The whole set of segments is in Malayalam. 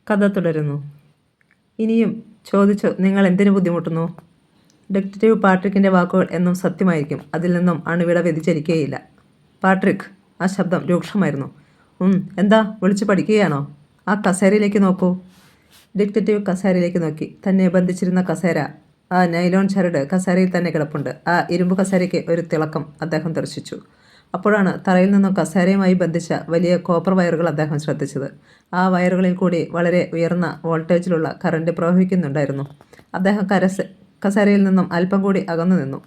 കഥ തുടരുന്നു. ഇനിയും ചോദിച്ചു, നിങ്ങൾ എന്തിനു ബുദ്ധിമുട്ടുന്നു? ഡിറ്റക്റ്റീവ് പാട്രിക്കിൻ്റെ വാക്കുകൾ എന്നും സത്യമായിരിക്കും. അതിൽ നിന്നും അണുവിട വ്യതിചലിക്കുകയില്ല. പാട്രിക്, ആ ശബ്ദം രൂക്ഷമായിരുന്നു. എന്താ, വിളിച്ചു പഠിക്കുകയാണോ? ആ കസേരയിലേക്ക് നോക്കൂ. ഡിറ്റക്റ്റീവ് കസേരയിലേക്ക് നോക്കി. തന്നെ ബന്ധിച്ചിരുന്ന കസേര, ആ നൈലോൺ ചരട് കസേരയിൽ തന്നെ കിടപ്പുണ്ട്. ആ ഇരുമ്പ് കസേരയ്ക്ക് ഒരു തിളക്കം അദ്ദേഹം ദർശിച്ചു. അപ്പോഴാണ് തറയിൽ നിന്നും കസേരയുമായി ബന്ധിച്ച വലിയ കോപ്പർ വയറുകൾ അദ്ദേഹം ശ്രദ്ധിച്ചത്. ആ വയറുകളിൽ കൂടി വളരെ ഉയർന്ന വോൾട്ടേജിലുള്ള കറണ്ട് പ്രവഹിക്കുന്നുണ്ടായിരുന്നു. അദ്ദേഹം കസേരയിൽ നിന്നും അല്പം കൂടി അകന്നു നിന്നു.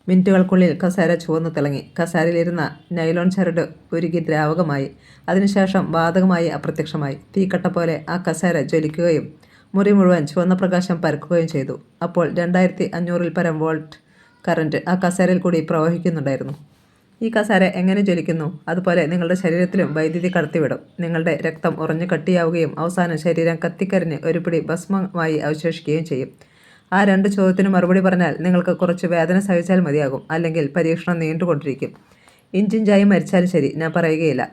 മിനിറ്റുകൾക്കുള്ളിൽ കസേര ചുവന്നു തിളങ്ങി. കസേരയിലിരുന്ന നൈലോൺ ചരട് ഉരുകി ദ്രാവകമായി. അതിനുശേഷം വാതകമായി അപ്രത്യക്ഷമായി. തീക്കട്ട പോലെ ആ കസേര ജ്വലിക്കുകയും മുറി മുഴുവൻ ചുവന്ന പ്രകാശം പരക്കുകയും ചെയ്തു. അപ്പോൾ 2500-ൽ പരം വോൾട്ട് കറണ്ട് ആ കസേരയിൽ കൂടി പ്രവഹിക്കുന്നുണ്ടായിരുന്നു. ഈ കസേര എങ്ങനെ ജ്വലിക്കുന്നു? അതുപോലെ നിങ്ങളുടെ ശരീരത്തിലും വൈദ്യുതി കടത്തിവിടും. നിങ്ങളുടെ രക്തം ഉറഞ്ഞു കട്ടിയാവുകയും അവസാനം ശരീരം കത്തിക്കരിഞ്ഞ് ഒരു പിടി ഭസ്മമായി അവശേഷിക്കുകയും ചെയ്യും. ആ 2 ചോദ്യത്തിന് മറുപടി പറഞ്ഞാൽ നിങ്ങൾക്ക് കുറച്ച് വേദന സഹിച്ചാൽ മതിയാകും. അല്ലെങ്കിൽ പരീക്ഷണം നീണ്ടുകൊണ്ടിരിക്കും. ഇഞ്ചിഞ്ചായി മരിച്ചാലും ശരി, ഞാൻ പറയുകയില്ല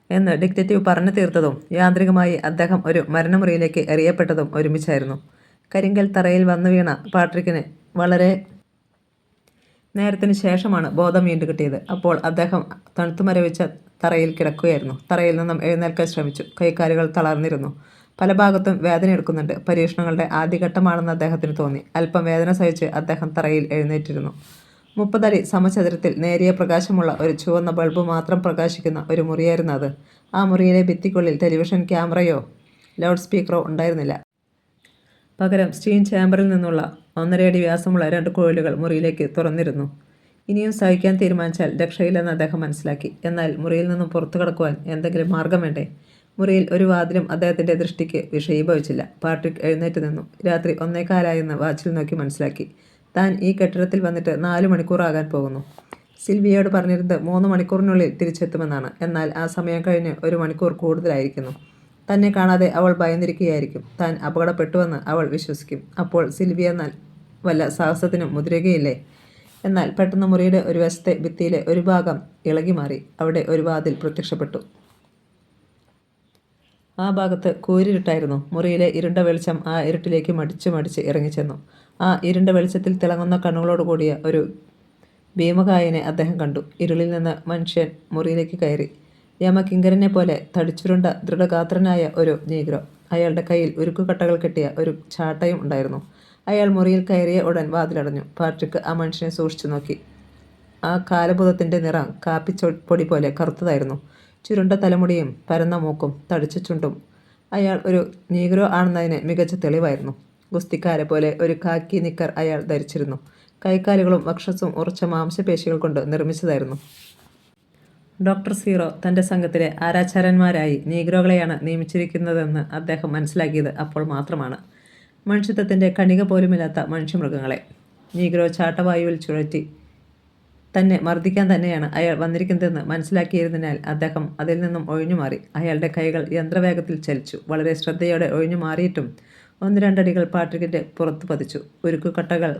എന്ന് ഡിറ്റക്റ്റീവ് പറഞ്ഞു തീർത്തതും യാന്ത്രികമായി അദ്ദേഹം ഒരു മരണമുറിയിലേക്ക് എറിയപ്പെട്ടതും ഒരുമിച്ചായിരുന്നു. കരിങ്കൽ തറയിൽ വന്നു വീണ പാട്രിക്കിന് വളരെ നേരത്തിന് ശേഷമാണ് ബോധം വീണ്ടും കിട്ടിയത്. അപ്പോൾ അദ്ദേഹം തണുത്തു മരവിച്ച തറയിൽ കിടക്കുകയായിരുന്നു. തറയിൽ നിന്നും എഴുന്നേൽക്കാൻ ശ്രമിച്ചു. കൈക്കാലുകൾ തളർന്നിരുന്നു. പല ഭാഗത്തും വേദന എടുക്കുന്നുണ്ട്. പരീക്ഷണങ്ങളുടെ ആദ്യഘട്ടമാണെന്ന് അദ്ദേഹത്തിന് തോന്നി. അല്പം വേദന സഹിച്ച് അദ്ദേഹം തറയിൽ എഴുന്നേറ്റിരുന്നു. 30 അടി സമചതുരത്തിൽ നേരിയ പ്രകാശമുള്ള ഒരു ചുവന്ന ബൾബ് മാത്രം പ്രകാശിക്കുന്ന ഒരു മുറിയായിരുന്നു അത്. ആ മുറിയിലെ ഭിത്തിക്കുള്ളിൽ ടെലിവിഷൻ ക്യാമറയോ ലൗഡ് സ്പീക്കറോ ഉണ്ടായിരുന്നില്ല. പകരം സ്റ്റീം ചേമ്പറിൽ നിന്നുള്ള 1.5 അടി വ്യാസമുള്ള 2 കോയിലുകൾ മുറിയിലേക്ക് തുറന്നിരുന്നു. ഇനിയും സഹിക്കാൻ തീരുമാനിച്ചാൽ രക്ഷയില്ലെന്ന് അദ്ദേഹം മനസ്സിലാക്കി. എന്നാൽ മുറിയിൽ നിന്നും പുറത്തു കടക്കുവാൻ എന്തെങ്കിലും മാർഗം വേണ്ടേ? മുറിയിൽ ഒരു വാതിലും അദ്ദേഹത്തിൻ്റെ ദൃഷ്ടിക്ക് വിഷയീഭവിച്ചില്ല. പാട്രിക് എഴുന്നേറ്റ് നിന്നു. രാത്രി 1:15 വാച്ചിൽ നോക്കി മനസ്സിലാക്കി. താൻ ഈ കെട്ടിടത്തിൽ വന്നിട്ട് 4 മണിക്കൂറാകാൻ പോകുന്നു. സിൽവിയയോട് പറഞ്ഞിരുന്നത് 3 മണിക്കൂറിനുള്ളിൽ തിരിച്ചെത്തുമെന്നാണ്. എന്നാൽ ആ സമയം കഴിഞ്ഞ് 1 മണിക്കൂർ കൂടുതലായിരിക്കുന്നു. തന്നെ കാണാതെ അവൾ ഭയന്നിരിക്കുകയായിരിക്കും. താൻ അപകടപ്പെട്ടുവെന്ന് അവൾ വിശ്വസിക്കും. അപ്പോൾ സിൽവിയ വല്ല സാഹസത്തിനും മുതിരുകയില്ലേ? എന്നാൽ പെട്ടെന്ന് മുറിയുടെ ഒരു വശത്തെ ഭിത്തിയിലെ ഒരു ഭാഗം ഇളകി മാറി. അവിടെ ഒരു വാതിൽ പ്രത്യക്ഷപ്പെട്ടു. ആ ഭാഗത്ത് കൂരിരുട്ടായിരുന്നു. മുറിയിലെ ഇരുണ്ട വെളിച്ചം ആ ഇരുട്ടിലേക്ക് മടിച്ച് ഇറങ്ങിച്ചെന്നു. ആ ഇരുണ്ട വെളിച്ചത്തിൽ തിളങ്ങുന്ന കണ്ണുകളോട് കൂടിയ ഒരു ഭീമകായനെ അദ്ദേഹം കണ്ടു. ഇരുളിൽ നിന്ന് മനുഷ്യൻ മുറിയിലേക്ക് കയറി. യമകിങ്കരനെ പോലെ തടിച്ചുരുണ്ട ദൃഢഗാത്രനായ ഒരു നീഗ്രോ. അയാളുടെ കയ്യിൽ ഉരുക്കുകട്ടകൾ കെട്ടിയ ഒരു ചാട്ടയും ഉണ്ടായിരുന്നു. അയാൾ മുറിയിൽ കയറിയ ഉടൻ വാതിലടഞ്ഞു. പാട്രിക് ആ മനുഷ്യനെ സൂക്ഷിച്ചു നോക്കി. ആ കാലഭൂതത്തിൻ്റെ നിറം കാപ്പിപ്പൊടി പോലെ കറുത്തതായിരുന്നു. ചുരുണ്ട തലമുടിയും പരന്ന മൂക്കും തടിച്ച ചുണ്ടും അയാൾ ഒരു നീഗ്രോ ആണെന്നതിന് മികച്ച തെളിവായിരുന്നു. ഗുസ്തിക്കാരെ പോലെ ഒരു കാക്കി നിക്കർ അയാൾ ധരിച്ചിരുന്നു. കൈക്കാലുകളും വക്ഷസും ഉറച്ച മാംസപേശികൾ കൊണ്ട് നിർമ്മിച്ചതായിരുന്നു. ഡോക്ടർ സീറോ തൻ്റെ സംഘത്തിലെ ആരാച്ചാരന്മാരായി നീഗ്രോകളെയാണ് നിയമിച്ചിരിക്കുന്നതെന്ന് അദ്ദേഹം മനസ്സിലാക്കിയത് അപ്പോൾ മാത്രമാണ്. മനുഷ്യത്വത്തിൻ്റെ കണിക പോലുമില്ലാത്ത മനുഷ്യമൃഗങ്ങളെ. നീഗ്രോ ചാട്ടവായുവിൽ ചുഴറ്റി തന്നെ മർദ്ദിക്കാൻ തന്നെയാണ് അയാൾ വന്നിരിക്കുന്നതെന്ന് മനസ്സിലാക്കിയിരുന്നതിനാൽ അദ്ദേഹം അതിൽ നിന്നും ഒഴിഞ്ഞുമാറി. അയാളുടെ കൈകൾ യന്ത്രവേഗത്തിൽ ചലിച്ചു. വളരെ ശ്രദ്ധയോടെ ഒഴിഞ്ഞു മാറിയിട്ടും 1-2 അടികൾ പാട്രിക്കിൻ്റെ പുറത്ത് പതിച്ചു. ഉരുക്കുകട്ടകൾ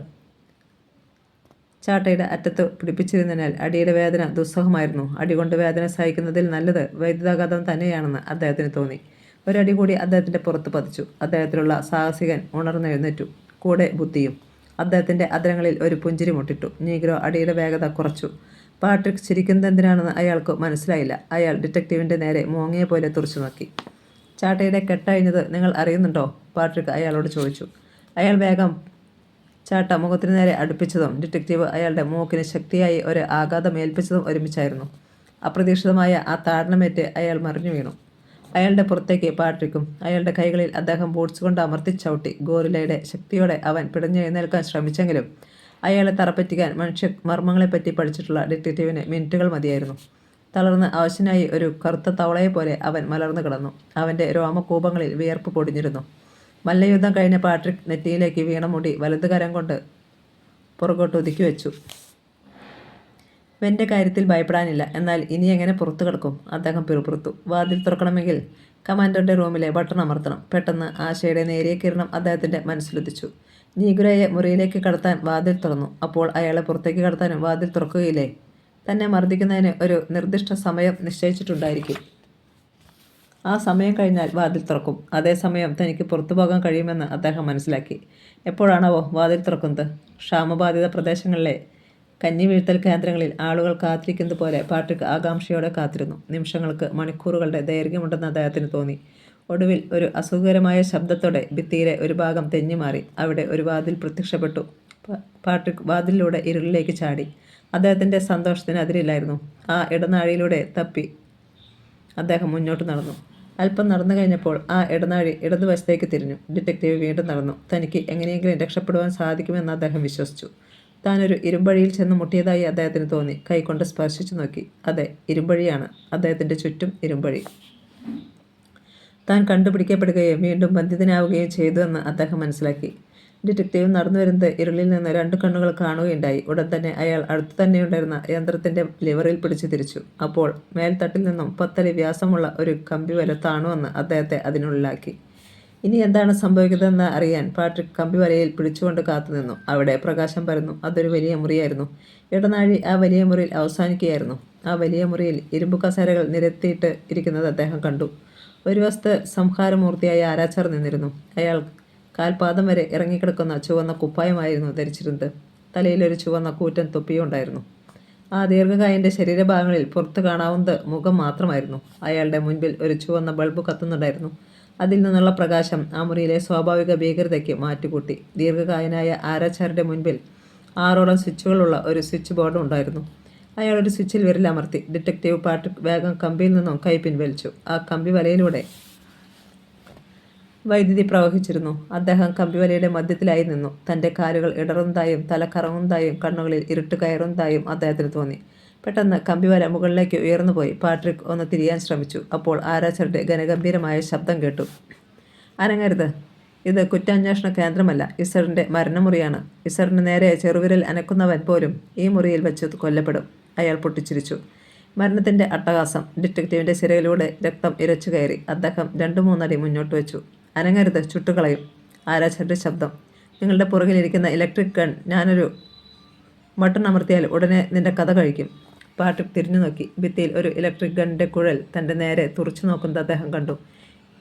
ചാട്ടയുടെ അറ്റത്ത് പിടിപ്പിച്ചിരുന്നതിനാൽ അടിയുടെ വേദന ദുസ്സഹമായിരുന്നു. അടികൊണ്ട് വേദന സഹിക്കുന്നതിൽ നല്ലത് വൈദ്യുതാഘാതം തന്നെയാണെന്ന് അദ്ദേഹത്തിന് തോന്നി. ഒരടി കൂടി അദ്ദേഹത്തിൻ്റെ പുറത്ത് പതിച്ചു. അദ്ദേഹത്തിലുള്ള സാഹസികൻ ഉണർന്നെഴുന്നേറ്റു. കൂടെ ബുദ്ധിയും. അദ്ദേഹത്തിൻ്റെ അധരങ്ങളിൽ ഒരു പുഞ്ചിരി മുട്ടിട്ടു. നീഗ്രോ അടിയുടെ വേഗത കുറച്ചു. പാട്രിക് ചിരിക്കുന്നതെന്തിനാണെന്ന് അയാൾക്ക് മനസ്സിലായില്ല. അയാൾ ഡിറ്റക്റ്റീവിൻ്റെ നേരെ മോങ്ങിയെ പോലെ തുറച്ചു നോക്കി. ചാട്ടയുടെ കെട്ടഴിഞ്ഞത് നിങ്ങൾ അറിയുന്നുണ്ടോ? പാട്രിക് അയാളോട് ചോദിച്ചു. അയാൾ വേഗം ചാട്ട മുഖത്തിന് നേരെ അടുപ്പിച്ചതും ഡിറ്റക്റ്റീവ് അയാളുടെ മൂക്കിന് ശക്തിയായി ഒരു ആഘാതം ഏൽപ്പിച്ചതും ഒരുമിച്ചായിരുന്നു. അപ്രതീക്ഷിതമായ ആ താടനമേറ്റ് അയാൾ മറിഞ്ഞു വീണു. അയാളുടെ പുറത്തേക്ക് പാട്രിക്കും. അയാളുടെ കൈകളിൽ അദ്ദേഹം ബൂട്ട്സ് കൊണ്ട് അമർത്തി ചവിട്ടി. ഗോറിലയുടെ ശക്തിയോടെ അവൻ പിടഞ്ഞെഴുന്നേൽക്കാൻ ശ്രമിച്ചെങ്കിലും അയാളെ തറപ്പറ്റിക്കാൻ മർമ്മങ്ങളെപ്പറ്റി പഠിച്ചിട്ടുള്ള ഡിറ്റക്റ്റീവിന് മിനിറ്റുകൾ മതിയായിരുന്നു. തളർന്ന് അവശനായി ഒരു കറുത്ത തവളയെപ്പോലെ അവൻ മലർന്നു കിടന്നു. അവൻ്റെ രോമകൂപങ്ങളിൽ വിയർപ്പ് പൊടിഞ്ഞിരുന്നു. മല്ലയുദ്ധം കഴിഞ്ഞ പാട്രിക് നെറ്റിയിലേക്ക് വീണ മുടി വലതുകരം കൊണ്ട് പുറകോട്ട് ഒതുക്കി വെച്ചു. എൻ്റെ കാര്യത്തിൽ ഭയപ്പെടാനില്ല. എന്നാൽ ഇനി എങ്ങനെ പുറത്തു കിടക്കും? അദ്ദേഹം പിറുപിറുത്തു. വാതിൽ തുറക്കണമെങ്കിൽ കമാൻഡറുടെ റൂമിലെ ബട്ടൺ അമർത്തണം. പെട്ടെന്ന് ആശയുടെ നേരിയ കിരണം അദ്ദേഹത്തിൻ്റെ മനസ്സിലുദിച്ചു. നീഗ്രോയെ മുറിയിലേക്ക് കടത്താൻ വാതിൽ തുറന്നു. അപ്പോൾ അയാളെ പുറത്തേക്ക് കടത്താനും വാതിൽ തുറക്കുകയില്ലേ? തന്നെ മർദ്ദിക്കുന്നതിന് ഒരു നിർദ്ദിഷ്ട സമയം നിശ്ചയിച്ചിട്ടുണ്ടായിരിക്കും. ആ സമയം കഴിഞ്ഞാൽ വാതിൽ തുറക്കും. അതേസമയം തനിക്ക് പുറത്തു പോകാൻ കഴിയുമെന്ന് അദ്ദേഹം മനസ്സിലാക്കി. എപ്പോഴാണാവോ വാതിൽ തുറക്കുന്നത്? ക്ഷാമബാധിത പ്രദേശങ്ങളിലെ കഞ്ഞി വീഴ്ത്തൽ കേന്ദ്രങ്ങളിൽ ആളുകൾ കാത്തിരിക്കുന്നത് പോലെ പാട്രിക് ആകാംക്ഷയോടെ കാത്തിരുന്നു. നിമിഷങ്ങൾക്ക് മണിക്കൂറുകളുടെ ദൈർഘ്യമുണ്ടെന്ന് അദ്ദേഹത്തിന് തോന്നി. ഒടുവിൽ ഒരു അസുഖകരമായ ശബ്ദത്തോടെ ഭിത്തിയിലെ ഒരു ഭാഗം തെന്നിമാറി. അവിടെ ഒരു വാതിൽ പ്രത്യക്ഷപ്പെട്ടു. പാട്രിക് വാതിലിലൂടെ ഇരുളിലേക്ക് ചാടി. അദ്ദേഹത്തിൻ്റെ സന്തോഷത്തിന് അതിരില്ലായിരുന്നു. ആ ഇടനാഴിയിലൂടെ തപ്പി അദ്ദേഹം മുന്നോട്ട് നടന്നു. അല്പം നടന്നു കഴിഞ്ഞപ്പോൾ ആ ഇടനാഴി ഇടതുവശത്തേക്ക് തിരിഞ്ഞു. ഡിറ്റക്റ്റീവ് വീണ്ടും നടന്നു. തനിക്ക് എങ്ങനെയെങ്കിലും രക്ഷപ്പെടുവാൻ സാധിക്കുമെന്ന് അദ്ദേഹം വിശ്വസിച്ചു. താനൊരു ഇരുമ്പഴിയിൽ ചെന്ന് മുട്ടിയതായി അദ്ദേഹത്തിന് തോന്നി. കൈകൊണ്ട് സ്പർശിച്ചു നോക്കി. അതെ, ഇരുമ്പഴിയാണ്. അദ്ദേഹത്തിൻ്റെ ചുറ്റും ഇരുമ്പഴി. താൻ കണ്ടുപിടിക്കപ്പെടുകയും വീണ്ടും ബന്ധിതനാവുകയും ചെയ്തുവെന്ന് അദ്ദേഹം മനസ്സിലാക്കി. ഡിറ്റക്റ്റീവ് നടന്നു വരുന്നത് ഇരുളിൽ നിന്ന് 2 കണ്ണുകൾ കാണുകയുണ്ടായി. ഉടൻ തന്നെ അയാൾ അടുത്തു തന്നെയുണ്ടായിരുന്ന യന്ത്രത്തിൻ്റെ ലിവറിൽ പിടിച്ചു തിരിച്ചു. അപ്പോൾ മേൽത്തട്ടിൽ നിന്നും 10 അടി വ്യാസമുള്ള ഒരു കമ്പിവല താണുവന്ന് അദ്ദേഹത്തെ അതിനുള്ളിലാക്കി. ഇനി എന്താണ് സംഭവിക്കുന്നതെന്ന് അറിയാൻ പാട്രിക് കമ്പിവലയിൽ പിടിച്ചുകൊണ്ട് കാത്തുനിന്നു. അവിടെ പ്രകാശം പരന്നു. അതൊരു വലിയ മുറിയായിരുന്നു. ഇടനാഴി ആ വലിയ മുറിയിൽ അവസാനിക്കുകയായിരുന്നു. ആ വലിയ മുറിയിൽ ഇരുമ്പു കസേരകൾ നിരത്തിയിട്ട് ഇരിക്കുന്നത് അദ്ദേഹം കണ്ടു. ഒരു വശത്ത് സംഹാരമൂർത്തിയായ ആരാച്ചാർ നിന്നിരുന്നു. അയാൾ കാൽപാദം വരെ ഇറങ്ങിക്കിടക്കുന്ന ചുവന്ന കുപ്പായമായിരുന്നു ധരിച്ചിരുന്നത്. തലയിലൊരു ചുവന്ന കൂറ്റൻ തൊപ്പിയും ഉണ്ടായിരുന്നു. ആ ദീർഘകായൻ്റെ ശരീരഭാഗങ്ങളിൽ പുറത്തു കാണാവുന്നത് മുഖം മാത്രമായിരുന്നു. അയാളുടെ മുൻപിൽ ഒരു ചുവന്ന ബൾബ് കത്തുന്നുണ്ടായിരുന്നു. അതിൽ നിന്നുള്ള പ്രകാശം ആ മുറിയിലെ സ്വാഭാവിക ഭീകരതയ്ക്ക് മാറ്റുകൂട്ടി. ദീർഘകായനായ ആരാച്ചാരുടെ മുൻപിൽ 6ഓളം സ്വിച്ചുകളുള്ള ഒരു സ്വിച്ച് ബോർഡ് ഉണ്ടായിരുന്നു. അയാൾ ഒരു സ്വിച്ചിൽ വിരലമർത്തി. ഡിറ്റക്റ്റീവ് പാട്രിക് വേഗം കമ്പിയിൽ നിന്നും കൈ പിൻവലിച്ചു. ആ കമ്പി വലയിലൂടെ വൈദ്യുതി പ്രവഹിച്ചിരുന്നു. അദ്ദേഹം കമ്പിവലയുടെ മധ്യത്തിലായി നിന്നു. തൻ്റെ കാലുകൾ ഇടറുന്നതായും തല കറങ്ങുന്നതായും കണ്ണുകളിൽ ഇരുട്ട് കയറുന്നതായും അദ്ദേഹത്തിന് തോന്നി. പെട്ടെന്ന് കമ്പിവല മുകളിലേക്ക് ഉയർന്നുപോയി. പാട്രിക് ഒന്ന് തിരിയാൻ ശ്രമിച്ചു. അപ്പോൾ ആരാച്ചറുടെ ഘനഗംഭീരമായ ശബ്ദം കേട്ടു. അനങ്ങരുത്, ഇത് കുറ്റാന്വേഷണ കേന്ദ്രമല്ല, ഇസറിൻ്റെ മരണമുറിയാണ്. ഇസറിന് നേരെ ചെറുവിരൽ അനക്കുന്നവൻ പോലും ഈ മുറിയിൽ വെച്ച് കൊല്ലപ്പെടും. അയാൾ പൊട്ടിച്ചിരിച്ചു. മരണത്തിൻ്റെ അട്ടഹാസം. ഡിറ്റക്റ്റീവിൻ്റെ സിരയിലൂടെ രക്തം ഇരച്ചു കയറി. അദ്ദേഹം 2-3 അടി മുന്നോട്ട് വെച്ചു. അനങ്ങരുത്, ചുട്ടുകളയും. ആരാച്ചരുടെ ശബ്ദം. നിങ്ങളുടെ പുറകിലിരിക്കുന്ന ഇലക്ട്രിക് ഗൺ ഞാനൊരു ബട്ടൺ അമർത്തിയാൽ ഉടനെ നിന്റെ കഥ കഴിക്കും. പാട്രിക് തിരിഞ്ഞു നോക്കി. ഭിത്തിയിൽ ഒരു ഇലക്ട്രിക് ഗണ്ണിൻ്റെ കുഴൽ തൻ്റെ നേരെ തുറച്ചു നോക്കുന്നത് അദ്ദേഹം കണ്ടു.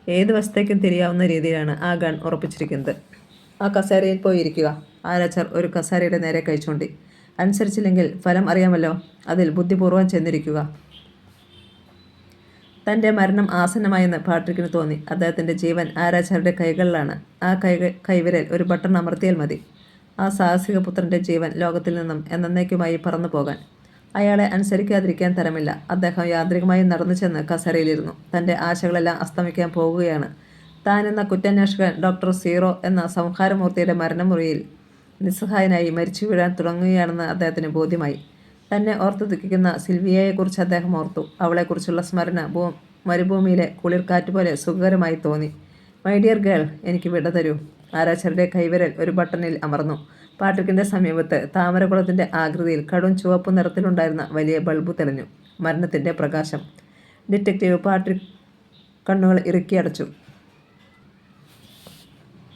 ഏത് വശത്തേക്കും തിരിയാവുന്ന രീതിയിലാണ് ആ ഗൺ ഉറപ്പിച്ചിരിക്കുന്നത്. ആ കസേരയിൽ പോയി ഇരിക്കുക. ആരാച്ചർ ഒരു കസേരയുടെ നേരെ കൈ ചൂണ്ടി. അനുസരിച്ചില്ലെങ്കിൽ ഫലം അറിയാമല്ലോ. അതിൽ ബുദ്ധിപൂർവ്വം ചെന്നിരിക്കുക. തൻ്റെ മരണം ആസന്നമായെന്ന് പാട്രിക്കിന് തോന്നി. അദ്ദേഹത്തിൻ്റെ ജീവൻ ആരാച്ചാരുടെ കൈകളിലാണ്. ആ കൈവിരൽ ഒരു ബട്ടൺ അമർത്തിയാൽ മതി. ആ സാഹസിക പുത്രൻ്റെ ജീവൻ ലോകത്തിൽ നിന്നും എന്നേക്കുമായി പറന്നു പോകാൻ. അയാളെ അനുസരിക്കാതിരിക്കാൻ തരമില്ല. അദ്ദേഹം യാന്ത്രികമായി നടന്നു ചെന്ന് കസേരയിലിരുന്നു. തൻ്റെ ആശകളെല്ലാം അസ്തമിക്കാൻ പോകുകയാണ്. താൻ എന്ന കുറ്റാന്വേഷകൻ ഡോക്ടർ സീറോ എന്ന സംഹാരമൂർത്തിയുടെ മരണമുറിയിൽ നിസ്സഹായനായി മരിച്ചു വീഴാൻ തുടങ്ങുകയാണെന്ന് അദ്ദേഹത്തിന് ബോധ്യമായി. തന്നെ ഓർത്ത് ദുഃഖിക്കുന്ന സിൽവിയയെക്കുറിച്ച് അദ്ദേഹം ഓർത്തു. അവളെക്കുറിച്ചുള്ള സ്മരണ മരുഭൂമിയിലെ കുളിർക്കാറ്റ് പോലെ സുഖകരമായി തോന്നി. മൈ ഡിയർ ഗേൾ, എനിക്ക് വിട തരൂ. ആരാച്ചറുടെ കൈവിരൽ ഒരു ബട്ടണിൽ അമർന്നു. പാട്രിക്കിൻ്റെ സമീപത്ത് താമരകുളത്തിൻ്റെ ആകൃതിയിൽ കടും ചുവപ്പ് നിറത്തിലുണ്ടായിരുന്ന വലിയ ബൾബ് തെളിഞ്ഞു. മരണത്തിൻ്റെ പ്രകാശം. ഡിറ്റക്റ്റീവ് പാട്രിക് കണ്ണുകൾ ഇറുക്കിയടച്ചു.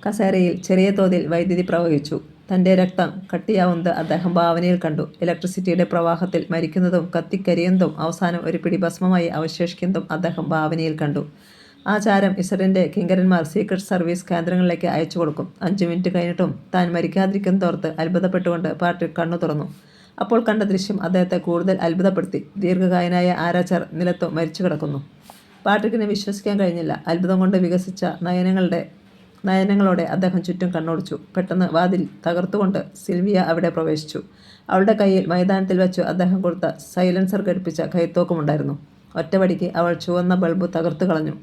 കസേരയിൽ ചെറിയ തോതിൽ വൈദ്യുതി പ്രവഹിച്ചു. തൻ്റെ രക്തം കട്ടിയാവുന്നത് അദ്ദേഹം ഭാവനയിൽ കണ്ടു. ഇലക്ട്രിസിറ്റിയുടെ പ്രവാഹത്തിൽ മരിക്കുന്നതും കത്തിക്കരിയുന്നതും അവസാനം ഒരു പിടി ഭസ്മമായി അവശേഷിക്കുന്നതും അദ്ദേഹം ഭാവനയിൽ കണ്ടു. ആ ചാരം ഇസറിൻ്റെ കിങ്കരന്മാർ സീക്രട്ട് സർവീസ് കേന്ദ്രങ്ങളിലേക്ക് അയച്ചു കൊടുക്കും. 5 മിനിറ്റ് കഴിഞ്ഞിട്ടും താൻ മരിക്കാതിരിക്കുന്നതോർത്ത് അത്ഭുതപ്പെട്ടുകൊണ്ട് പാട്രിക് കണ്ണു തുറന്നു. അപ്പോൾ കണ്ട ദൃശ്യം അദ്ദേഹത്തെ കൂടുതൽ അത്ഭുതപ്പെടുത്തി. ദീർഘകായനായ ആരാച്ചാർ നിലത്തു മരിച്ചു കിടക്കുന്നു. പാട്രിക്കിനെ വിശ്വസിക്കാൻ കഴിഞ്ഞില്ല. അത്ഭുതം കൊണ്ട് വികസിച്ച നയനങ്ങളോടെ അദ്ദേഹം ചുറ്റും കണ്ണോടിച്ചു. പെട്ടെന്ന് വാതിൽ തകർത്തുകൊണ്ട് സിൽവിയ അവിടെ പ്രവേശിച്ചു. അവളുടെ കയ്യിൽ മൈതാനത്തിൽ വെച്ചു അദ്ദേഹം കൊടുത്ത സൈലൻസർ ഘടിപ്പിച്ച കൈത്തോക്കുമുണ്ടായിരുന്നു. ഒറ്റവടിക്ക് അവൾ ചുവന്ന ബൾബ് തകർത്തു കളഞ്ഞു.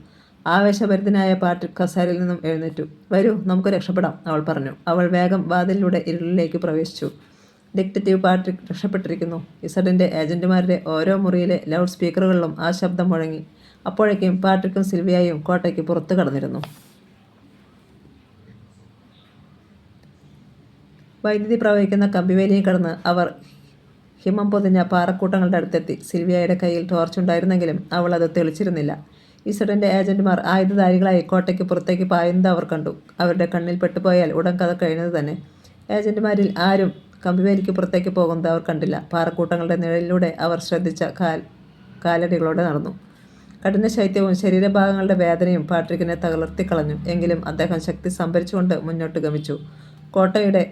ആവേശഭരിതനായ പാട്രിക് കസേരയിൽ നിന്നും എഴുന്നേറ്റു. വരൂ, നമുക്ക് രക്ഷപ്പെടാം, അവൾ പറഞ്ഞു. അവൾ വേഗം വാതിലിലൂടെ ഇരുളിലേക്ക് പ്രവേശിച്ചു. Detective Patrick രക്ഷപ്പെട്ടിരിക്കുന്നു. ഇസഡിൻ്റെ ഏജന്റുമാരുടെ ഓരോ മുറിയിലെ ലൗഡ് സ്പീക്കറുകളിലും ആ ശബ്ദം മുഴങ്ങി. അപ്പോഴേക്കും പാട്രിക്കും സിൽവിയയും കോട്ടയ്ക്ക് പുറത്തു കടന്നിരുന്നു. വൈദ്യുതി പ്രവഹിക്കുന്ന കമ്പിവേലിയും കടന്ന് അവർ ഹിമം പൊതിഞ്ഞ പാറക്കൂട്ടങ്ങളുടെ അടുത്തെത്തി. സിൽവിയയുടെ കയ്യിൽ ടോർച്ചുണ്ടായിരുന്നെങ്കിലും അവൾ അത് തെളിച്ചിരുന്നില്ല. ഇസഡിൻ്റെ ഏജന്റുമാർ ആയുധധാരികളായി കോട്ടയ്ക്ക് പുറത്തേക്ക് പായുന്നത് അവർ കണ്ടു. അവരുടെ കണ്ണിൽ പെട്ടുപോയാൽ ഉടൻ കഥ കഴിഞ്ഞത് തന്നെ. ഏജന്റുമാരിൽ ആരും കമ്പിവേലിക്ക് പുറത്തേക്ക് പോകുന്നത് അവർ കണ്ടില്ല. പാറക്കൂട്ടങ്ങളുടെ നിഴലിലൂടെ അവർ ശ്രദ്ധിച്ച കാലടികളോടെ നടന്നു. കഠിന ശൈത്യവും ശരീരഭാഗങ്ങളുടെ വേദനയും പാട്രിക്കിനെ തളർത്തിക്കളഞ്ഞു. എങ്കിലും അദ്ദേഹം ശക്തി സംഭരിച്ചുകൊണ്ട് മുന്നോട്ട് ഗമിച്ചു. കോട്ടയുടെ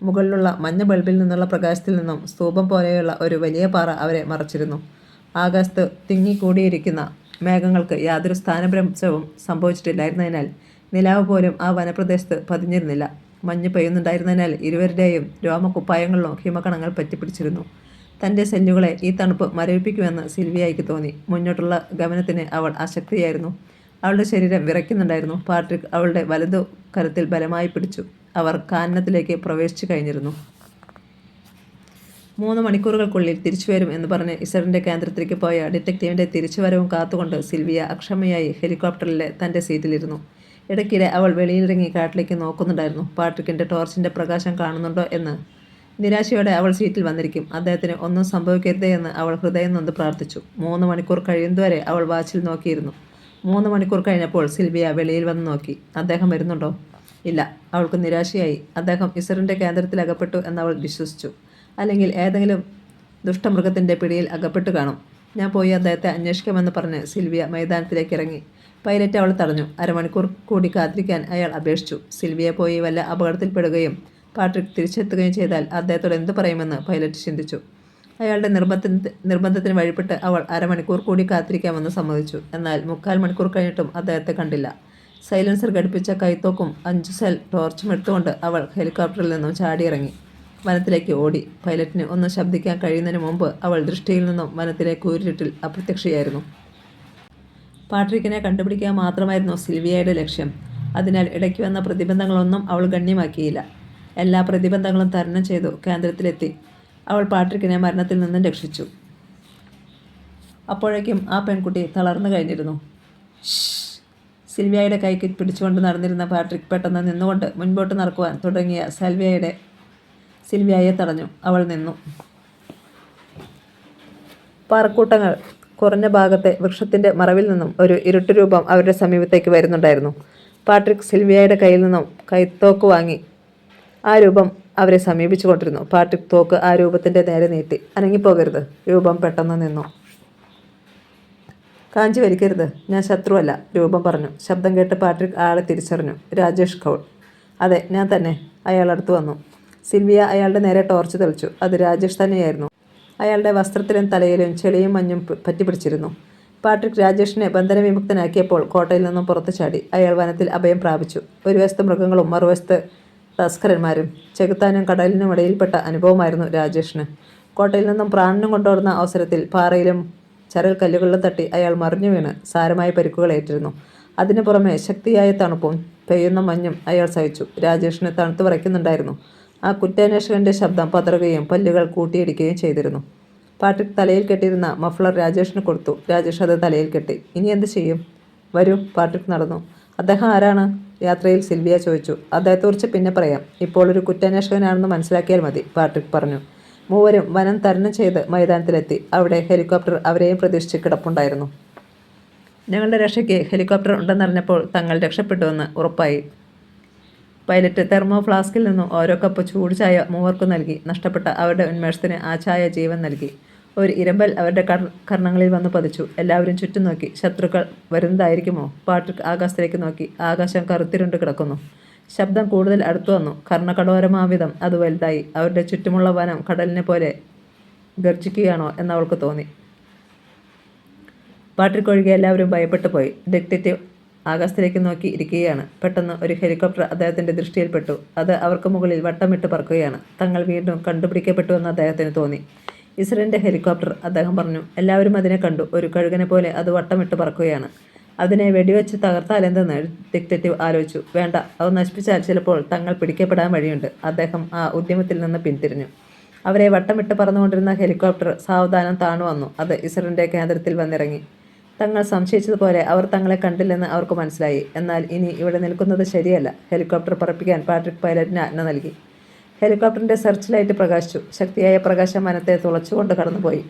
മുകളിലുള്ള മഞ്ഞ ബൾബിൽ നിന്നുള്ള പ്രകാശത്തിൽ നിന്നും സ്തൂപം പോലെയുള്ള ഒരു വലിയ പാറ അവരെ മറച്ചിരുന്നു. ആകാശത്ത് തിങ്ങിക്കൂടിയിരിക്കുന്ന മേഘങ്ങൾക്ക് യാതൊരു സ്ഥാനഭ്രംശവും സംഭവിച്ചിട്ടില്ലായിരുന്നതിനാൽ നിലാവ് പോലും ആ വനപ്രദേശത്ത് പതിഞ്ഞിരുന്നില്ല. മഞ്ഞ് പെയ്യുന്നുണ്ടായിരുന്നതിനാൽ ഇരുവരുടെയും രോമകുപ്പായങ്ങളിലും ഹിമകണങ്ങൾ പറ്റിപ്പിടിച്ചിരുന്നു. തൻ്റെ സെല്ലുകളെ ഈ തണുപ്പ് മരവിപ്പിക്കുമെന്ന് സിൽവിയയ്ക്ക് തോന്നി. മുന്നോട്ടുള്ള ഗമനത്തിന് അവൾ അശക്തിയായിരുന്നു. അവളുടെ ശരീരം വിറയ്ക്കുന്നുണ്ടായിരുന്നു. പാട്രിക് അവളുടെ വലതു കരത്തിൽ ബലമായി പിടിച്ചു. അവർ കാനനത്തിലേക്ക് പ്രവേശിച്ചു കഴിഞ്ഞിരുന്നു. 3 മണിക്കൂറുകൾക്കുള്ളിൽ തിരിച്ചുവരും എന്ന് പറഞ്ഞ് ഇസറിൻ്റെ കേന്ദ്രത്തിലേക്ക് പോയ ഡിറ്റക്റ്റീവിൻ്റെ തിരിച്ചുവരവും കാത്തുകൊണ്ട് സിൽവിയ അക്ഷമയായി ഹെലികോപ്റ്ററിലെ തൻ്റെ സീറ്റിലിരുന്നു. ഇടയ്ക്കിടെ അവൾ വെളിയിലിറങ്ങി കാട്ടിലേക്ക് നോക്കുന്നുണ്ടായിരുന്നു. പാട്രിക്കിൻ്റെ ടോർച്ചിൻ്റെ പ്രകാശം കാണുന്നുണ്ടോ എന്ന്. നിരാശയോടെ അവൾ സീറ്റിൽ വന്നിരിക്കും. അദ്ദേഹത്തിന് ഒന്നും സംഭവിക്കരുതേ എന്ന് അവൾ ഹൃദയം നൊന്ത് പ്രാർത്ഥിച്ചു. 3 മണിക്കൂർ കഴിയുന്നതുവരെ അവൾ വാച്ചിൽ നോക്കിയിരുന്നു. 3 മണിക്കൂർ കഴിഞ്ഞപ്പോൾ സിൽവിയ വെളിയിൽ വന്ന് നോക്കി. അദ്ദേഹം വരുന്നുണ്ടോ? ഇല്ല. അവൾക്ക് നിരാശയായി. അദ്ദേഹം ഇസറിൻ്റെ കേന്ദ്രത്തിൽ അകപ്പെട്ടു എന്നവൾ വിശ്വസിച്ചു. അല്ലെങ്കിൽ ഏതെങ്കിലും ദുഷ്ടമൃഗത്തിൻ്റെ പിടിയിൽ അകപ്പെട്ടു കാണും. ഞാൻ പോയി അദ്ദേഹത്തെ അന്വേഷിക്കാമെന്ന് പറഞ്ഞ് സിൽവിയ മൈതാനത്തിലേക്ക് ഇറങ്ങി. പൈലറ്റ് അവൾ തടഞ്ഞു. 1/2 മണിക്കൂർ കൂടി കാത്തിരിക്കാൻ അയാൾ അപേക്ഷിച്ചു. സിൽവിയ പോയി വല്ല അപകടത്തിൽപ്പെടുകയും പാട്രിക് തിരിച്ചെത്തുകയും ചെയ്താൽ അദ്ദേഹത്തോട് എന്തു പറയുമെന്ന് പൈലറ്റ് ചിന്തിച്ചു. അയാളുടെ നിർബന്ധത്തിന് വഴിപ്പെട്ട് അവൾ 1/2 മണിക്കൂർ കൂടി കാത്തിരിക്കാമെന്ന് സമ്മതിച്ചു. എന്നാൽ 3/4 മണിക്കൂർ കഴിഞ്ഞിട്ടും അദ്ദേഹത്തെ കണ്ടില്ല. സൈലൻസർ ഘടിപ്പിച്ച കൈത്തോക്കും 5 സെൽ ടോർച്ചും എടുത്തുകൊണ്ട് അവൾ ഹെലികോപ്റ്ററിൽ നിന്നും ചാടിയിറങ്ങി. വനത്തിലേക്ക് ഓടി. പൈലറ്റിന് ഒന്ന് ശബ്ദിക്കാൻ കഴിയുന്നതിന് മുമ്പ് അവൾ ദൃഷ്ടിയിൽ നിന്നും വനത്തിലെ കൂരിരുട്ടിൽ അപ്രത്യക്ഷയായിരുന്നു. പാട്രിക്കിനെ കണ്ടുപിടിക്കുക മാത്രമായിരുന്നു സിൽവിയയുടെ ലക്ഷ്യം. അതിനാൽ ഇടയ്ക്ക് വന്ന പ്രതിബന്ധങ്ങളൊന്നും അവൾ ഗണ്യമാക്കിയില്ല. എല്ലാ പ്രതിബന്ധങ്ങളും തരണം ചെയ്തു കേന്ദ്രത്തിലെത്തി. അവൾ പാട്രിക്കിനെ മരണത്തിൽ നിന്നും രക്ഷിച്ചു. അപ്പോഴേക്കും ആ പെൺകുട്ടി തളർന്നു കഴിഞ്ഞിരുന്നു. സിൽവിയയുടെ കൈക്ക് പിടിച്ചുകൊണ്ട് നടന്നിരുന്ന പാട്രിക് പെട്ടെന്ന് നിന്നുകൊണ്ട് മുൻപോട്ട് നടക്കുവാൻ തുടങ്ങിയ സിൽവിയയെ തടഞ്ഞു. അവൾ നിന്നു. പാറക്കൂട്ടങ്ങൾ കുറഞ്ഞ ഭാഗത്തെ വൃക്ഷത്തിൻ്റെ മറവിൽ നിന്നും ഒരു ഇരുട്ടുരൂപം അവരുടെ സമീപത്തേക്ക് വരുന്നുണ്ടായിരുന്നു. പാട്രിക് സിൽവിയയുടെ കയ്യിൽ നിന്നും കൈത്തോക്ക് വാങ്ങി. ആ രൂപം അവരെ സമീപിച്ചു കൊണ്ടിരുന്നു. പാട്രിക് തോക്ക് ആ രൂപത്തിൻ്റെ നേരെ നീട്ടി. അനങ്ങിപ്പോകരുത്. രൂപം പെട്ടെന്ന് നിന്നു. കാഞ്ചി വലിക്കരുത്. ഞാൻ ശത്രുവല്ല, രൂപം പറഞ്ഞു. ശബ്ദം കേട്ട് പാട്രിക് ആളെ തിരിച്ചറിഞ്ഞു. രാജേഷ് കൗൾ. അതെ, ഞാൻ തന്നെ. അയാൾ അടുത്തു വന്നു. സിൽവിയ അയാളുടെ നേരെ ടോർച്ച് തെളിച്ചു. അത് രാജേഷ് തന്നെയായിരുന്നു. അയാളുടെ വസ്ത്രത്തിലും തലയിലും ചെളിയും മഞ്ഞും പറ്റിപ്പിടിച്ചിരുന്നു. പാട്രിക് രാജേഷിനെ ബന്ധനവിമുക്തനാക്കിയപ്പോൾ കോട്ടയിൽ നിന്നും പുറത്തു ചാടി. അയാൾ വനത്തിൽ അഭയം പ്രാപിച്ചു. ഒരു വശത്ത് മൃഗങ്ങളും മറുവശത്ത് തസ്കരന്മാരും. ചെകുത്താനും കടലിനും ഇടയിൽപ്പെട്ട അനുഭവമായിരുന്നു രാജേഷിന്. കോട്ടയിൽ നിന്നും പ്രാണനും കൊണ്ടുവരുന്ന അവസരത്തിൽ പാറയിലും ചരൽ കല്ലുകളിലും തട്ടി അയാൾ മറിഞ്ഞു വീണ് സാരമായ പരിക്കുകളേറ്റിരുന്നു. അതിനു പുറമെ ശക്തിയായ തണുപ്പും പെയ്യുന്ന മഞ്ഞും അയാൾ സഹിച്ചു. രാജേഷിന് തണുത്തു വിറയ്ക്കുന്നുണ്ടായിരുന്നു. ആ കുറ്റാന്വേഷകൻ്റെ ശബ്ദം പതറുകയും പല്ലുകൾ കൂട്ടിയിടിക്കുകയും ചെയ്തിരുന്നു. പാട്രിക് തലയിൽ കെട്ടിയിരുന്ന മഫ്ലർ രാജേഷിന് കൊടുത്തു. രാജേഷ് അത് തലയിൽ കെട്ടി. ഇനി എന്ത് ചെയ്യും? വരൂ. പാട്രിക് നടന്നു. അദ്ദേഹം ആരാണ്? യാത്രയിൽ സിൽവിയ ചോദിച്ചു. അദ്ദേഹത്തെക്കുറിച്ച് പിന്നെ പറയാം. ഇപ്പോൾ ഒരു കുറ്റാന്വേഷകനാണെന്ന് മനസ്സിലാക്കിയാൽ മതി, പാട്രിക് പറഞ്ഞു. മൂവരും വനം തരണം ചെയ്ത് മൈതാനത്തിലെത്തി. അവിടെ ഹെലികോപ്റ്റർ അവരെയും പ്രതീക്ഷിച്ച് കിടപ്പുണ്ടായിരുന്നു. ഞങ്ങളുടെ രക്ഷയ്ക്ക് ഹെലികോപ്റ്റർ ഉണ്ടെന്നറിഞ്ഞപ്പോൾ തങ്ങൾ രക്ഷപ്പെട്ടുവെന്ന് ഉറപ്പായി. പൈലറ്റ് തെർമോ ഫ്ലാസ്കിൽ നിന്നും ഓരോ കപ്പ് ചൂട് ചായ മൂവർക്കും നൽകി. നഷ്ടപ്പെട്ട അവരുടെ ഉന്മേഷത്തിന് ആ ചായ ജീവൻ നൽകി. ഒരു ഇരമ്പൽ അവരുടെ കർണങ്ങളിൽ വന്ന് പതിച്ചു. എല്ലാവരും ചുറ്റും നോക്കി. ശത്രുക്കൾ വരുന്നതായിരിക്കുമോ? പാട്രിക് ആകാശത്തിലേക്ക് നോക്കി. ആകാശം കറുത്തിരുണ്ട് കിടക്കുന്നു. ശബ്ദം കൂടുതൽ അടുത്തു വന്നു. കർണകഠോരമാവിധം അത് വലുതായി. അവരുടെ ചുറ്റുമുള്ള വനം കടലിനെ പോലെ ഗർജിക്കുകയാണോ എന്നവൾക്ക് തോന്നി. പാട്രിക് ഒഴികെ എല്ലാവരും ഭയപ്പെട്ടു പോയി. ഡിറ്റക്റ്റീവ് ആകാശത്തിലേക്ക് നോക്കി ഇരിക്കുകയാണ്. പെട്ടെന്ന് ഒരു ഹെലികോപ്റ്റർ അദ്ദേഹത്തിൻ്റെ ദൃഷ്ടിയിൽപ്പെട്ടു. അത് അവർക്ക് മുകളിൽ വട്ടമിട്ട് പറക്കുകയാണ്. തങ്ങൾ വീണ്ടും കണ്ടുപിടിക്കപ്പെട്ടുവെന്ന് അദ്ദേഹത്തിന് തോന്നി. ഇസ്രേലിൻ്റെ ഹെലികോപ്റ്റർ, അദ്ദേഹം പറഞ്ഞു. എല്ലാവരും അതിനെ കണ്ടു. ഒരു കഴുകനെ പോലെ അത് വട്ടമിട്ട് പറക്കുകയാണ്. അതിനെ വെടിവെച്ച് തകർത്താലെന്തെന്ന് ഡിറ്റക്റ്റീവ് ആലോചിച്ചു. വേണ്ട, അത് നശിപ്പിച്ചാൽ ചിലപ്പോൾ തങ്ങൾ പിടിക്കപ്പെടാൻ വഴിയുണ്ട്. അദ്ദേഹം ആ ഉദ്യമത്തിൽ നിന്ന് പിന്തിരിഞ്ഞു. അവരെ വട്ടമിട്ട് പറന്നുകൊണ്ടിരുന്ന ഹെലികോപ്റ്റർ സാവധാനം താണു വന്നു. അത് ഇസ്രേലിൻ്റെ കേന്ദ്രത്തിൽ വന്നിറങ്ങി. തങ്ങൾ സംശയിച്ചതുപോലെ അവർ തങ്ങളെ കണ്ടില്ലെന്ന് അവർക്ക് മനസ്സിലായി. എന്നാൽ ഇനി ഇവിടെ നിൽക്കുന്നത് ശരിയല്ല. ഹെലികോപ്റ്റർ പറപ്പിക്കാൻ പാട്രിക് പൈലറ്റിന് ആജ്ഞ നൽകി. ഹെലികോപ്റ്ററിൻ്റെ സെർച്ച് ലൈറ്റ് പ്രകാശിച്ചു. ശക്തിയായ പ്രകാശം വനത്തെ തുളച്ചുകൊണ്ട് കടന്നുപോയി.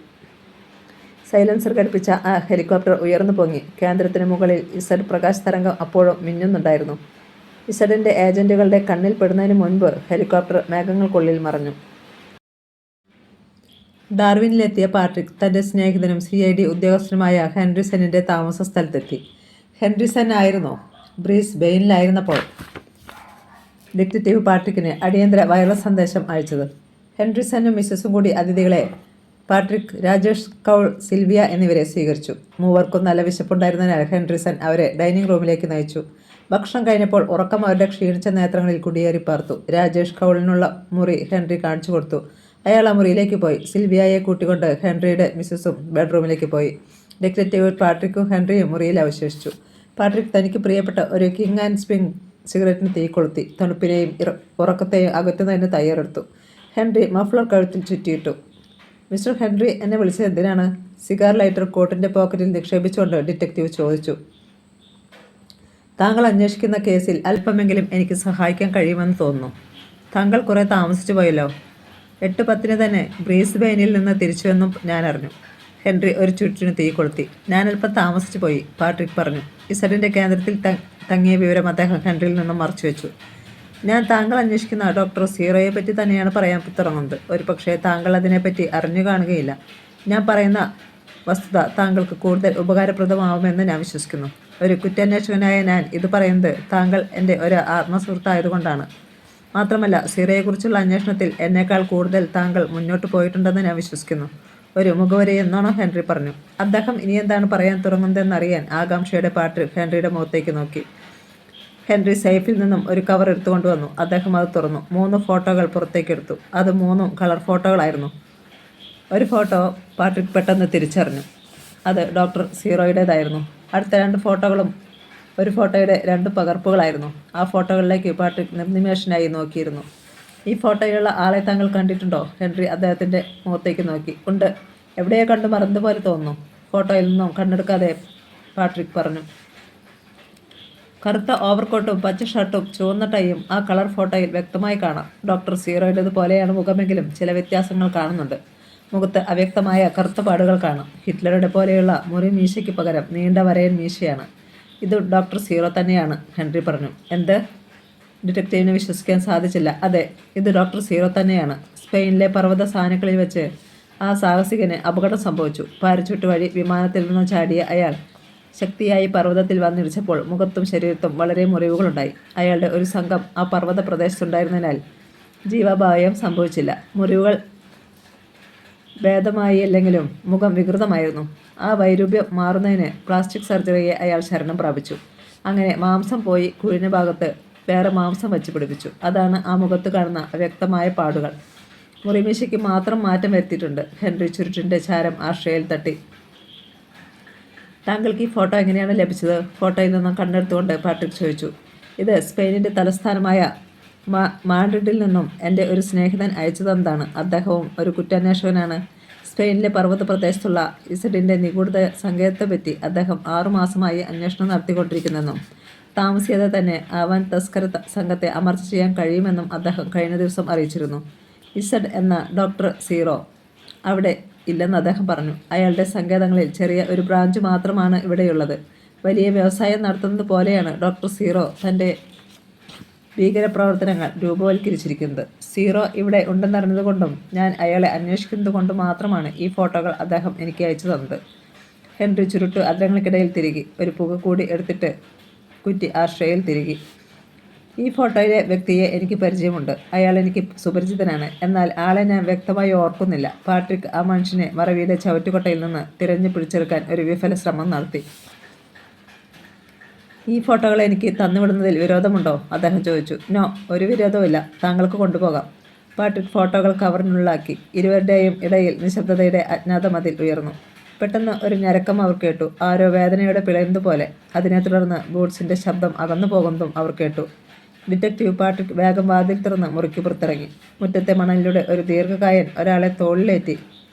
സൈലൻസർ ഘടിപ്പിച്ച ആ ഹെലികോപ്റ്റർ ഉയർന്നു പൊങ്ങി. കേന്ദ്രത്തിന് മുകളിൽ ഇസഡ് പ്രകാശ തരംഗം അപ്പോഴും മിന്നുന്നുണ്ടായിരുന്നു. ഇസഡിൻ്റെ ഏജന്റുകളുടെ കണ്ണിൽ പെടുന്നതിന് മുൻപ് ഹെലികോപ്റ്റർ മേഘങ്ങൾക്കുള്ളിൽ മറഞ്ഞു. ഡാർവിനിലെത്തിയ പാട്രിക് തൻ്റെ സ്നേഹിതനും CID ഉദ്യോഗസ്ഥനുമായ ഹെൻറിസണിൻ്റെ താമസ സ്ഥലത്തെത്തി. ഹെൻറിസൺ ആയിരുന്നോ ബ്രീസ് ബെയിനിലായിരുന്നപ്പോൾ ഡിറ്റക്റ്റീവ് പാട്രിക്കിന് അടിയന്തര വയർലെസ് സന്ദേശം അയച്ചത്? ഹെൻറിസണും മിസ്സസും കൂടി അതിഥികളെ പാട്രിക്, രാജേഷ് കൗൾ, സിൽവിയ എന്നിവരെ സ്വീകരിച്ചു. മൂവർക്കും നല്ല വിശപ്പുണ്ടായിരുന്നതിനാൽ ഹെൻറിസൺ അവരെ ഡൈനിങ് റൂമിലേക്ക് നയിച്ചു. ഭക്ഷണം കഴിഞ്ഞപ്പോൾ ഉറക്കം അവരുടെ ക്ഷീണിച്ച നേത്രങ്ങളിൽ കുടിയേറിപ്പാർത്തു. രാജേഷ് കൗളിനുള്ള മുറി ഹെൻറി കാണിച്ചു കൊടുത്തു. അയാൾ ആ മുറിയിലേക്ക് പോയി. സിൽവിയയെ കൂട്ടിക്കൊണ്ട് ഹെൻറിയുടെ മിസ്സസും ബെഡ്റൂമിലേക്ക് പോയി. ഡിറ്റക്റ്റീവ് പാട്രിക്കും ഹെൻറിയും മുറിയിൽ അവശേഷിച്ചു. പാട്രിക് തനിക്ക് പ്രിയപ്പെട്ട ഒരു കിങ് ആൻഡ് സ്പ്രിംഗ് സിഗരറ്റിന് തീ കൊളുത്തി തണുപ്പിനെയും ഉറക്കത്തെയും അകറ്റുന്നതിന് തയ്യാറെടുത്തു. ഹെൻറി മഫ്ലർ കഴുത്തിൽ ചുറ്റിയിട്ടു. മിസ്റ്റർ ഹെൻറി, എന്നെ വിളിച്ചത് എന്തിനാണ്? സിഗാർ ലൈറ്റർ കോട്ടിൻ്റെ പോക്കറ്റിൽ നിക്ഷേപിച്ചുകൊണ്ട് ഡിറ്റക്റ്റീവ് ചോദിച്ചു. താങ്കൾ അന്വേഷിക്കുന്ന കേസിൽ അല്പമെങ്കിലും എനിക്ക് സഹായിക്കാൻ കഴിയുമെന്ന് തോന്നുന്നു. താങ്കൾ കുറേ താമസിച്ചു പോയല്ലോ. 8:10 തന്നെ ബ്രീസ്ബെയിനിൽ നിന്ന് തിരിച്ചുവെന്നും ഞാൻ അറിഞ്ഞു. ഹെൻറി ഒരു ചുറ്റിന് തീ കൊളുത്തി. ഞാനല്പം താമസിച്ചു പോയി, പാട്രിക് പറഞ്ഞു. ഇസഡിൻ്റെ കേന്ദ്രത്തിൽ തങ്ങിയ വിവരം അദ്ദേഹം ഹെൻറിയിൽ നിന്നും മറച്ചുവെച്ചു. ഞാൻ താങ്കൾ അന്വേഷിക്കുന്ന ഡോക്ടർ സീറോയെ പറ്റി തന്നെയാണ് പറയാൻ തുടങ്ങുന്നത്. ഒരു പക്ഷേ താങ്കൾ അതിനെപ്പറ്റി അറിഞ്ഞു കാണുകയില്ല. ഞാൻ പറയുന്ന വസ്തുത താങ്കൾക്ക് കൂടുതൽ ഉപകാരപ്രദമാവുമെന്ന് ഞാൻ വിശ്വസിക്കുന്നു. ഒരു കുറ്റാന്വേഷകനായ ഞാൻ ഇത് പറയുന്നത് താങ്കൾ എൻ്റെ ഒരു ആത്മസുഹൃത്തായതുകൊണ്ടാണ്. മാത്രമല്ല, സീറോയെക്കുറിച്ചുള്ള അന്വേഷണത്തിൽ എന്നേക്കാൾ കൂടുതൽ താങ്കൾ മുന്നോട്ട് പോയിട്ടുണ്ടെന്ന് ഞാൻ വിശ്വസിക്കുന്നു. ഒരു മുഖവരി എന്നോണോ ഹെൻറി പറഞ്ഞു. അദ്ദേഹം ഇനി എന്താണ് പറയാൻ തുടങ്ങുന്നതെന്നറിയാൻ ആകാംക്ഷയുടെ പാട്രിക് ഹെൻറിയുടെ മുഖത്തേക്ക് നോക്കി. ഹെൻറി സേഫിൽ നിന്നും ഒരു കവർ എടുത്തുകൊണ്ടുവന്നു. അദ്ദേഹം അത് തുറന്നു. 3 ഫോട്ടോകൾ പുറത്തേക്കെടുത്തു. അത് 3 കളർ ഫോട്ടോകളായിരുന്നു. ഒരു ഫോട്ടോ പാട്രിക് പെട്ടെന്ന് തിരിച്ചറിഞ്ഞു. അത് ഡോക്ടർ സീറോയുടേതായിരുന്നു. അടുത്ത 2 ഫോട്ടോകളും ഒരു ഫോട്ടോയുടെ 2 പകർപ്പുകളായിരുന്നു. ആ ഫോട്ടോകളിലേക്ക് പാട്രിക് നിർനിമേഷനായി നോക്കിയിരുന്നു. ഈ ഫോട്ടോയിലുള്ള ആളെ താങ്കൾ കണ്ടിട്ടുണ്ടോ? ഹെൻറി അദ്ദേഹത്തിൻ്റെ മുഖത്തേക്ക് നോക്കി. ഉണ്ട്, എവിടെയോ കണ്ടു മറന്നതുപോലെ തോന്നുന്നു. ഫോട്ടോയിൽ നിന്നും കണ്ണെടുക്കാതെ പാട്രിക് പറഞ്ഞു. കറുത്ത ഓവർകോട്ടും പച്ച ഷർട്ടും ചുവന്ന ടൈയും ആ കളർ ഫോട്ടോയിൽ വ്യക്തമായി കാണാം. ഡോക്ടർ സീറോയുടേത് പോലെയാണ് മുഖമെങ്കിലും ചില വ്യത്യാസങ്ങൾ കാണുന്നുണ്ട്. മുഖത്ത് അവ്യക്തമായ കറുത്ത പാടുകൾ കാണാം. ഹിറ്റ്ലറുടെ പോലെയുള്ള മുറി മീശയ്ക്ക് പകരം നീണ്ട വരയൻ മീശയാണ്. ഇത് ഡോക്ടർ സീറോ തന്നെയാണ്, ഹെൻറി പറഞ്ഞു. എന്ത്? ഡിറ്റക്റ്റീവിന് വിശ്വസിക്കാൻ സാധിച്ചില്ല. അതെ, ഇത് ഡോക്ടർ സീറോ തന്നെയാണ്. സ്പെയിനിലെ പർവ്വത സാനുക്കളിൽ വെച്ച് ആ സാഹസികന് അപകടം സംഭവിച്ചു. പാരച്യൂട്ട് വഴി വിമാനത്തിൽ നിന്നും ചാടിയ അയാൾ ശക്തിയായി പർവ്വതത്തിൽ വന്നിടിച്ചപ്പോൾ മുഖത്തും ശരീരത്തും വളരെ മുറിവുകളുണ്ടായി. അയാളുടെ ഒരു സംഘം ആ പർവ്വത പ്രദേശത്തുണ്ടായിരുന്നതിനാൽ ജീവാപായം സംഭവിച്ചില്ല. മുറിവുകൾ ഭേദമായില്ലെങ്കിലും മുഖം വികൃതമായിരുന്നു. ആ വൈരൂപ്യം മാറുന്നതിന് പ്ലാസ്റ്റിക് സർജറിയെ അയാൾ ശരണം പ്രാപിച്ചു. അങ്ങനെ മാംസം പോയി കുഴിഞ്ഞ ഭാഗത്ത് വേറെ മാംസം വെച്ച് പിടിപ്പിച്ചു. അതാണ് ആ മുഖത്ത് കാണുന്ന വ്യക്തമായ പാടുകൾ. മുറിമീശയ്ക്ക് മാത്രം മാറ്റം വരുത്തിയിട്ടുണ്ട്. ഹെൻറി ചുരുട്ടിൻ്റെ ചാരം ആശ്രയിൽ തട്ടി. താങ്കൾക്ക് ഈ ഫോട്ടോ എങ്ങനെയാണ് ലഭിച്ചത്? ഫോട്ടോയിൽ നിന്നും കണ്ടെടുത്തുകൊണ്ട് പാട്രിക് ചോദിച്ചു. ഇത് സ്പെയിനിൻ്റെ തലസ്ഥാനമായ മാഡ്രിഡിൽ നിന്നും എൻ്റെ ഒരു സ്നേഹിതൻ അയച്ചു തന്നതാണ്. അദ്ദേഹവും ഒരു കുറ്റാന്വേഷകനാണ്. സ്പെയിനിലെ പർവ്വത പ്രദേശത്തുള്ള ഇസഡിൻ്റെ നിഗൂഢ സങ്കേതത്തെപ്പറ്റി അദ്ദേഹം 6 മാസമായി അന്വേഷണം നടത്തിക്കൊണ്ടിരിക്കുന്നെന്നും താമസിയാതെ തന്നെ ആവാൻ തസ്കര സംഘത്തെ അമർച്ച ചെയ്യാൻ കഴിയുമെന്നും അദ്ദേഹം കഴിഞ്ഞ ദിവസം അറിയിച്ചിരുന്നു. ഇസഡ് എന്ന ഡോക്ടർ സീറോ അവിടെ ഇല്ലെന്ന് അദ്ദേഹം പറഞ്ഞു. അയാളുടെ സങ്കേതങ്ങളിൽ ചെറിയ ഒരു ബ്രാഞ്ച് മാത്രമാണ് ഇവിടെയുള്ളത്. വലിയ വ്യവസായം നടത്തുന്നത് പോലെയാണ് ഡോക്ടർ സീറോ തൻ്റെ ഭീകരപ്രവർത്തനങ്ങൾ രൂപവൽക്കരിച്ചിരിക്കുന്നത്. സീറോ ഇവിടെ ഉണ്ടെന്നറിഞ്ഞതുകൊണ്ടും ഞാൻ അയാളെ അന്വേഷിക്കുന്നത് കൊണ്ട് മാത്രമാണ് ഈ ഫോട്ടോകൾ അദ്ദേഹം എനിക്ക് അയച്ചു തന്നത്. ഹെൻറി ചുരുട്ട് അദ്രങ്ങൾക്കിടയിൽ തിരുകി. ഒരു പുക കൂടി എടുത്തിട്ട് കുറ്റി ആ ട്രേയിൽ തിരുകി. ഈ ഫോട്ടോയിലെ വ്യക്തിയെ എനിക്ക് പരിചയമുണ്ട്. അയാൾ എനിക്ക് സുപരിചിതനാണ്. എന്നാൽ ആളെ ഞാൻ വ്യക്തമായി ഓർക്കുന്നില്ല. പാട്രിക് ആ മനുഷ്യനെ മറവിയിലെ ചവറ്റുകൊട്ടയിൽ നിന്ന് തിരഞ്ഞു പിടിച്ചെടുക്കാൻ ഒരു വിഫല ശ്രമം നടത്തി. ഈ ഫോട്ടോകൾ എനിക്ക് തന്നുവിടുന്നതിൽ വിരോധമുണ്ടോ? അദ്ദേഹം ചോദിച്ചു. നോ, ഒരു വിരോധവുമില്ല. താങ്കൾക്ക് കൊണ്ടുപോകാം. പാട്രിക് ഫോട്ടോകൾ കവറിനുള്ളിലാക്കി. ഇരുവരുടെയും ഇടയിൽ നിശബ്ദതയുടെ അജ്ഞാത മതിൽ ഉയർന്നു. പെട്ടെന്ന് ഒരു ഞരക്കം അവർ കേട്ടു. ആരോ വേദനയോടെ പിളയുന്നതുപോലെ. അതിനെ തുടർന്ന് ബൂട്ട്സിൻ്റെ ശബ്ദം അകന്നു പോകുന്നതും അവർ കേട്ടു. ഡിറ്റക്റ്റീവ് പാട്രിക് വേഗം വാതിൽ തുറന്ന് മുറിക്ക് പുറത്തിറങ്ങി. മുറ്റത്തെ മണലിലൂടെ ഒരു ദീർഘകായൻ ഒരാളെ തോളിലേറ്റി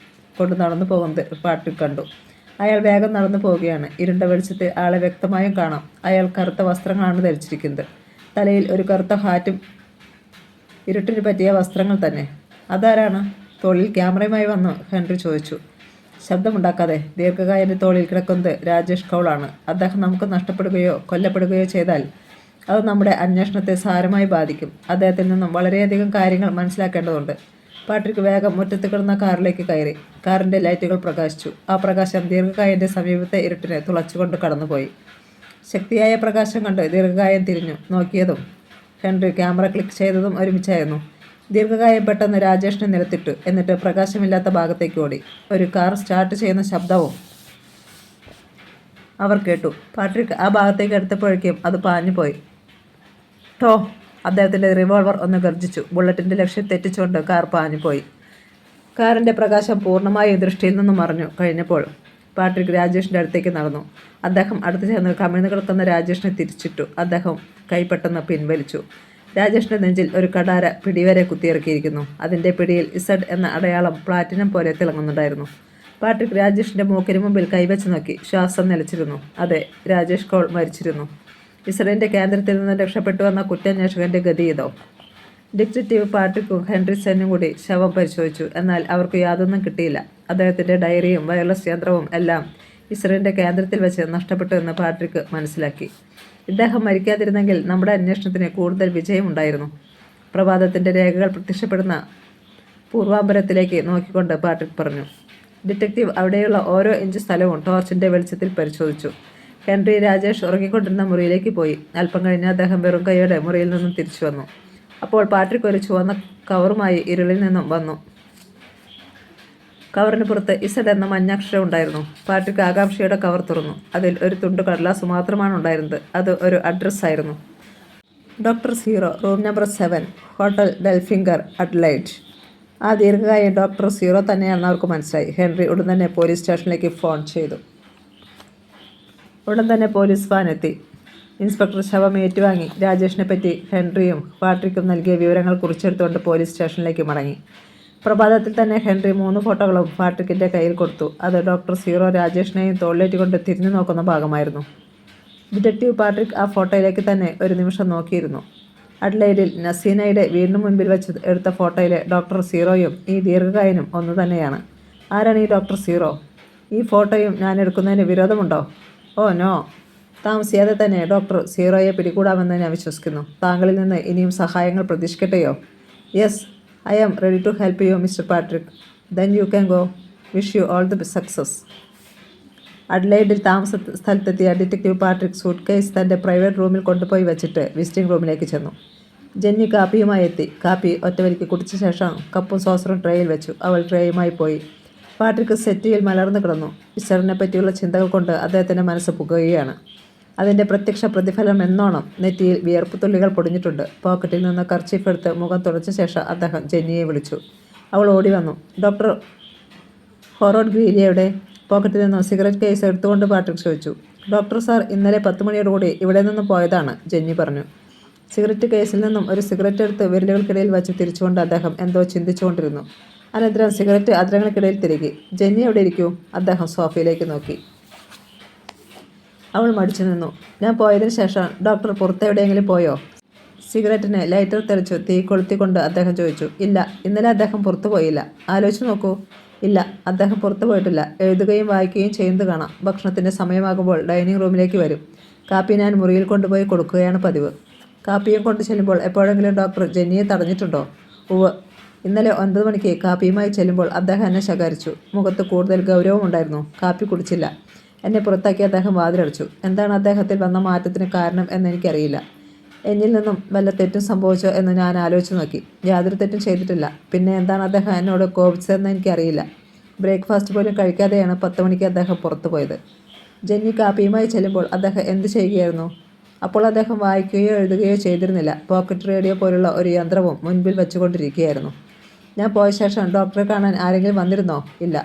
കൊണ്ട് നടന്നു പോകുന്നത് പാട്രിക് കണ്ടു. അയാൾ വേഗം നടന്നു പോവുകയാണ്. ഇരുണ്ട വെളിച്ചത്തിൽ ആളെ വ്യക്തമായും കാണാം. അയാൾ കറുത്ത വസ്ത്രങ്ങളാണ് ധരിച്ചിരിക്കുന്നത്. തലയിൽ ഒരു കറുത്ത ഹാറ്റും. ഇരുട്ടിന് പറ്റിയ വസ്ത്രങ്ങൾ തന്നെ. അതാരാണ്? തോളിൽ ക്യാമറയുമായി വന്നു ഹെൻറി ചോദിച്ചു. ശബ്ദമുണ്ടാക്കാതെ. ദീർഘകായൻ്റെ തോളിൽ കിടക്കുന്നത് രാജേഷ് കൗളാണ്. അദ്ദേഹം നമുക്ക് നഷ്ടപ്പെടുകയോ കൊല്ലപ്പെടുകയോ ചെയ്താൽ അത് നമ്മുടെ അന്വേഷണത്തെ സാരമായി ബാധിക്കും. അദ്ദേഹത്തിൽ നിന്നും വളരെയധികം കാര്യങ്ങൾ മനസ്സിലാക്കേണ്ടതുണ്ട്. പാട്രിക് വേഗം മുറ്റത്ത് കിടന്ന കാറിലേക്ക് കയറി. കാറിൻ്റെ ലൈറ്റുകൾ പ്രകാശിച്ചു. ആ പ്രകാശം ദീർഘകായൻ്റെ സമീപത്തെ ഇരുട്ടിനെ തുളച്ചുകൊണ്ട് കടന്നുപോയി. ശക്തിയായ പ്രകാശം കണ്ട് ദീർഘകായം തിരിഞ്ഞു നോക്കിയതും ഹെൻറി ക്യാമറ ക്ലിക്ക് ചെയ്തതും ഒരുമിച്ചായിരുന്നു. ദീർഘകായം പെട്ടെന്ന് രാജേഷിനെ നിലത്തിട്ടു. എന്നിട്ട് പ്രകാശമില്ലാത്ത ഭാഗത്തേക്ക് ഓടി. ഒരു കാർ സ്റ്റാർട്ട് ചെയ്യുന്ന ശബ്ദവും അവർ കേട്ടു. പാട്രിക് ആ ഭാഗത്തേക്ക് എടുത്തപ്പോഴേക്കും അത് പാഞ്ഞുപോയി. ടോ! അദ്ദേഹത്തിൻ്റെ റിവോൾവർ ഒന്ന് ഗർജിച്ചു. ബുള്ളറ്റിൻ്റെ ലക്ഷ്യം തെറ്റിച്ചുകൊണ്ട് കാർ പാഞ്ഞുപോയി. കാറിൻ്റെ പ്രകാശം പൂർണ്ണമായും ദൃഷ്ടിയിൽ നിന്നും മറഞ്ഞു കഴിഞ്ഞപ്പോൾ പാട്രിക് രാജേഷിൻ്റെ അടുത്തേക്ക് നടന്നു. അദ്ദേഹം അടുത്ത് ചെന്ന് കമിഴ്ന്നു കിടക്കുന്ന രാജേഷിനെ തിരിച്ചിട്ടു. അദ്ദേഹം കൈ പെട്ടെന്ന് പിൻവലിച്ചു. രാജേഷിൻ്റെ നെഞ്ചിൽ ഒരു കടാര പിടിവരെ കുത്തിയിറക്കിയിരിക്കുന്നു. അതിൻ്റെ പിടിയിൽ ഇസഡ് എന്ന അടയാളം പ്ലാറ്റിനം പോലെ തിളങ്ങുന്നുണ്ടായിരുന്നു. പാട്രിക് രാജേഷിൻ്റെ മൂക്കിന് മുമ്പിൽ കൈവച്ച് നോക്കി. ശ്വാസം നിലച്ചിരുന്നു. അതെ, രാജേഷ് കൗൾ മരിച്ചിരുന്നു. ഇസ്രയേലിൻ്റെ കേന്ദ്രത്തിൽ നിന്ന് രക്ഷപ്പെട്ടു വന്ന കുറ്റാന്വേഷകൻ്റെ ഗതി ഇതോ. ഡിറ്റക്റ്റീവ് പാട്രിക്കും ഹെൻറി സെന്നും കൂടി ശവം പരിശോധിച്ചു. എന്നാൽ അവർക്ക് യാതൊന്നും കിട്ടിയില്ല. അദ്ദേഹത്തിൻ്റെ ഡയറിയും വയർലെസ് യന്ത്രവും എല്ലാം ഇസ്രയേലിൻ്റെ കേന്ദ്രത്തിൽ വെച്ച് നഷ്ടപ്പെട്ടു എന്ന് പാട്രിക്ക് മനസ്സിലാക്കി. ഇദ്ദേഹം മരിക്കാതിരുന്നെങ്കിൽ നമ്മുടെ അന്വേഷണത്തിന് കൂടുതൽ വിജയമുണ്ടായിരുന്നു. പ്രഭാതത്തിൻ്റെ രേഖകൾ പ്രത്യക്ഷപ്പെടുന്ന പൂർവാമ്പരത്തിലേക്ക് നോക്കിക്കൊണ്ട് പാട്രിക് പറഞ്ഞു. ഡിറ്റക്റ്റീവ് അവിടെയുള്ള ഓരോ ഇഞ്ച് സ്ഥലവും ടോർച്ചിൻ്റെ വെളിച്ചത്തിൽ പരിശോധിച്ചു. ഹെൻറി രാജേഷ് ഉറങ്ങിക്കൊണ്ടിരുന്ന മുറിയിലേക്ക് പോയി. അല്പം കഴിഞ്ഞ് അദ്ദേഹം വെറും കൈയോടെ മുറിയിൽ നിന്നും തിരിച്ചു വന്നു. അപ്പോൾ പാട്രിക് ഒരു ചുവന്ന കവറുമായി ഇരുളിൽ നിന്നും വന്നു. കവറിന് പുറത്ത് ഇസഡ് എന്ന മഞ്ഞാക്ഷരം ഉണ്ടായിരുന്നു. പാട്രിക് ആകാംക്ഷയുടെ കവർ തുറന്നു. അതിൽ ഒരു തുണ്ട് കടലാസ് മാത്രമാണ് ഉണ്ടായിരുന്നത്. അത് ഒരു അഡ്രസ്സായിരുന്നു. Doctor zero, room number 7, hotel Delfinger, Adelaide. ആ ദീർഘകായം ഡോക്ടർ സീറോ തന്നെയാണെന്ന് അവർക്ക് മനസ്സിലായി. ഹെൻറി ഉടൻ തന്നെ പോലീസ് സ്റ്റേഷനിലേക്ക് ഫോൺ ചെയ്തു. ഉടൻ തന്നെ പോലീസ് വാൻ എത്തി. ഇൻസ്പെക്ടർ ശവം ഏറ്റുവാങ്ങി. രാജേഷിനെ പറ്റി ഹെൻറിയും പാട്രിക്കും നൽകിയ വിവരങ്ങൾ കുറിച്ചെടുത്തുകൊണ്ട് പോലീസ് സ്റ്റേഷനിലേക്ക് മടങ്ങി. പ്രഭാതത്തിൽ തന്നെ ഹെൻറി 3 ഫോട്ടോകളും പാട്രിക്കിൻ്റെ കയ്യിൽ കൊടുത്തു. അത് ഡോക്ടർ സീറോ രാജേഷിനെയും തോളിലേറ്റുകൊണ്ട് തിരിഞ്ഞു നോക്കുന്ന ഭാഗമായിരുന്നു. ഡിറ്റക്റ്റീവ് പാട്രിക് ആ ഫോട്ടോയിലേക്ക് തന്നെ ഒരു നിമിഷം നോക്കിയിരുന്നു. അഡ്ലൈഡിൽ നസീനയുടെ വീടിന് മുൻപിൽ വെച്ച് എടുത്ത ഫോട്ടോയിലെ ഡോക്ടർ സീറോയും ഈ ദീർഘകായനും ഒന്നു തന്നെയാണ്. ആരാണ് ഈ ഡോക്ടർ സീറോ? ഈ ഫോട്ടോയും ഞാൻ എടുക്കുന്നതിന് വിരോധമുണ്ടോ? Oh no. താമസിയാതെ തന്നെ ഡോക്ടർ സീറോയെ പിടികൂടാമെന്ന് ഞാൻ വിശ്വസിക്കുന്നു. താങ്കളിൽ നിന്ന് ഇനിയും സഹായങ്ങൾ പ്രതീക്ഷിക്കട്ടെയോ? Yes, I am ready to help you mister Patrick. Then you can go. Wish you all the success. അഡ്ലൈഡിൽ താമസ സ്ഥലത്തെത്തിയ ഡിറ്റക്റ്റീവ് പാട്രിക് സൂട്ട് കേസ് തൻ്റെ പ്രൈവറ്റ് റൂമിൽ കൊണ്ടുപോയി വെച്ചിട്ട് വിസിറ്റിംഗ് റൂമിലേക്ക് ചെന്നു. ജെന്നി കാപ്പിയുമായി എത്തി. കാപ്പി ഒറ്റവലിക്ക് കുടിച്ച ശേഷം കപ്പും സോസറും ട്രേയിൽ വെച്ചു. അവൾ ട്രേയുമായി പോയി. പാട്രിക് സെറ്റിയിൽ മലർന്നു കിടന്നു. ഇസറിനെ പറ്റിയുള്ള ചിന്തകൾ കൊണ്ട് അദ്ദേഹത്തിൻ്റെ മനസ്സ് പുകയുകയാണ്. അതിൻ്റെ പ്രത്യക്ഷ പ്രതിഫലം എന്നോണം നെറ്റിയിൽ വിയർപ്പ് തുള്ളികൾ പൊടിഞ്ഞിട്ടുണ്ട്. പോക്കറ്റിൽ നിന്ന് കർച്ചീഫ് എടുത്ത് മുഖം തുടച്ച ശേഷം അദ്ദേഹം ജെന്നിയെ വിളിച്ചു. അവൾ ഓടി വന്നു. ഡോക്ടർ ഹൊറോഡ് ഗ്രീലിയയുടെ പോക്കറ്റിൽ നിന്നും സിഗരറ്റ് കേസ് എടുത്തുകൊണ്ട് പാട്രിക് ചോദിച്ചു. ഡോക്ടർ സാർ ഇന്നലെ 10 മണിയോടുകൂടി ഇവിടെ നിന്നും പോയതാണ്, ജെന്നി പറഞ്ഞു. സിഗരറ്റ് കേസിൽ നിന്നും ഒരു സിഗരറ്റ് എടുത്ത് വിരലുകൾക്കിടയിൽ വച്ച് തിരിച്ചുകൊണ്ട് അദ്ദേഹം എന്തോ ചിന്തിച്ചുകൊണ്ടിരുന്നു. അനന്തരം സിഗരറ്റ് അതിരങ്ങൾക്കിടയിൽ തിരികെ. ജെന്നി എവിടെ ഇരിക്കൂ? അദ്ദേഹം സോഫയിലേക്ക് നോക്കി. അവൾ മടിച്ചു നിന്നു. ഞാൻ പോയതിനു ശേഷം ഡോക്ടർ പുറത്തെവിടെയെങ്കിലും പോയോ? സിഗരറ്റിന് ലൈറ്റർ തെളിച്ചു തീ കൊളുത്തിക്കൊണ്ട് അദ്ദേഹം ചോദിച്ചു. ഇല്ല, ഇന്നലെ അദ്ദേഹം പുറത്തു പോയില്ല. ആലോചിച്ച് നോക്കൂ. ഇല്ല, അദ്ദേഹം പുറത്തു പോയിട്ടില്ല. എഴുതുകയും വായിക്കുകയും ചെയ്യുന്നത് കാണാം. ഭക്ഷണത്തിൻ്റെ സമയമാകുമ്പോൾ ഡൈനിങ് റൂമിലേക്ക് വരും. കാപ്പി ഞാൻ മുറിയിൽ കൊണ്ടുപോയി കൊടുക്കുകയാണ് പതിവ്. കാപ്പിയും കൊണ്ട് ചെല്ലുമ്പോൾ എപ്പോഴെങ്കിലും ഡോക്ടർ ജെന്നിയെ തടഞ്ഞിട്ടുണ്ടോ? ഉവ്വ്. ഇന്നലെ 9 മണിക്ക് കാപ്പിയുമായി ചെല്ലുമ്പോൾ അദ്ദേഹം എന്നെ ശകാരിച്ചു. മുഖത്ത് കൂടുതൽ ഗൗരവമുണ്ടായിരുന്നു. കാപ്പി കുടിച്ചില്ല. എന്നെ പുറത്താക്കി അദ്ദേഹം വാതിലടച്ചു. എന്താണ് അദ്ദേഹത്തിൽ വന്ന മാറ്റത്തിന് കാരണം എന്നെനിക്കറിയില്ല. എന്നിൽ നിന്നും വല്ല തെറ്റും സംഭവിച്ചോ എന്ന് ഞാൻ ആലോചിച്ച് നോക്കി. യാതൊരു തെറ്റും ചെയ്തിട്ടില്ല. പിന്നെ എന്താണ് അദ്ദേഹം എന്നോട് കോപിച്ചതെന്ന് എനിക്കറിയില്ല. ബ്രേക്ക്ഫാസ്റ്റ് പോലും കഴിക്കാതെയാണ് 10 മണിക്ക് അദ്ദേഹം പുറത്തു പോയത്. ജെന്നി കാപ്പിയുമായി ചെല്ലുമ്പോൾ അദ്ദേഹം എന്ത് ചെയ്യുകയായിരുന്നു? അപ്പോൾ അദ്ദേഹം വായിക്കുകയോ എഴുതുകയോ ചെയ്തിരുന്നില്ല. പോക്കറ്റ് റേഡിയോ പോലുള്ള ഒരു യന്ത്രവും മുൻപിൽ വെച്ചുകൊണ്ടിരിക്കുകയായിരുന്നു. ഞാൻ പോയ ശേഷം ഡോക്ടറെ കാണാൻ ആരെങ്കിലും വന്നിരുന്നോ? ഇല്ല.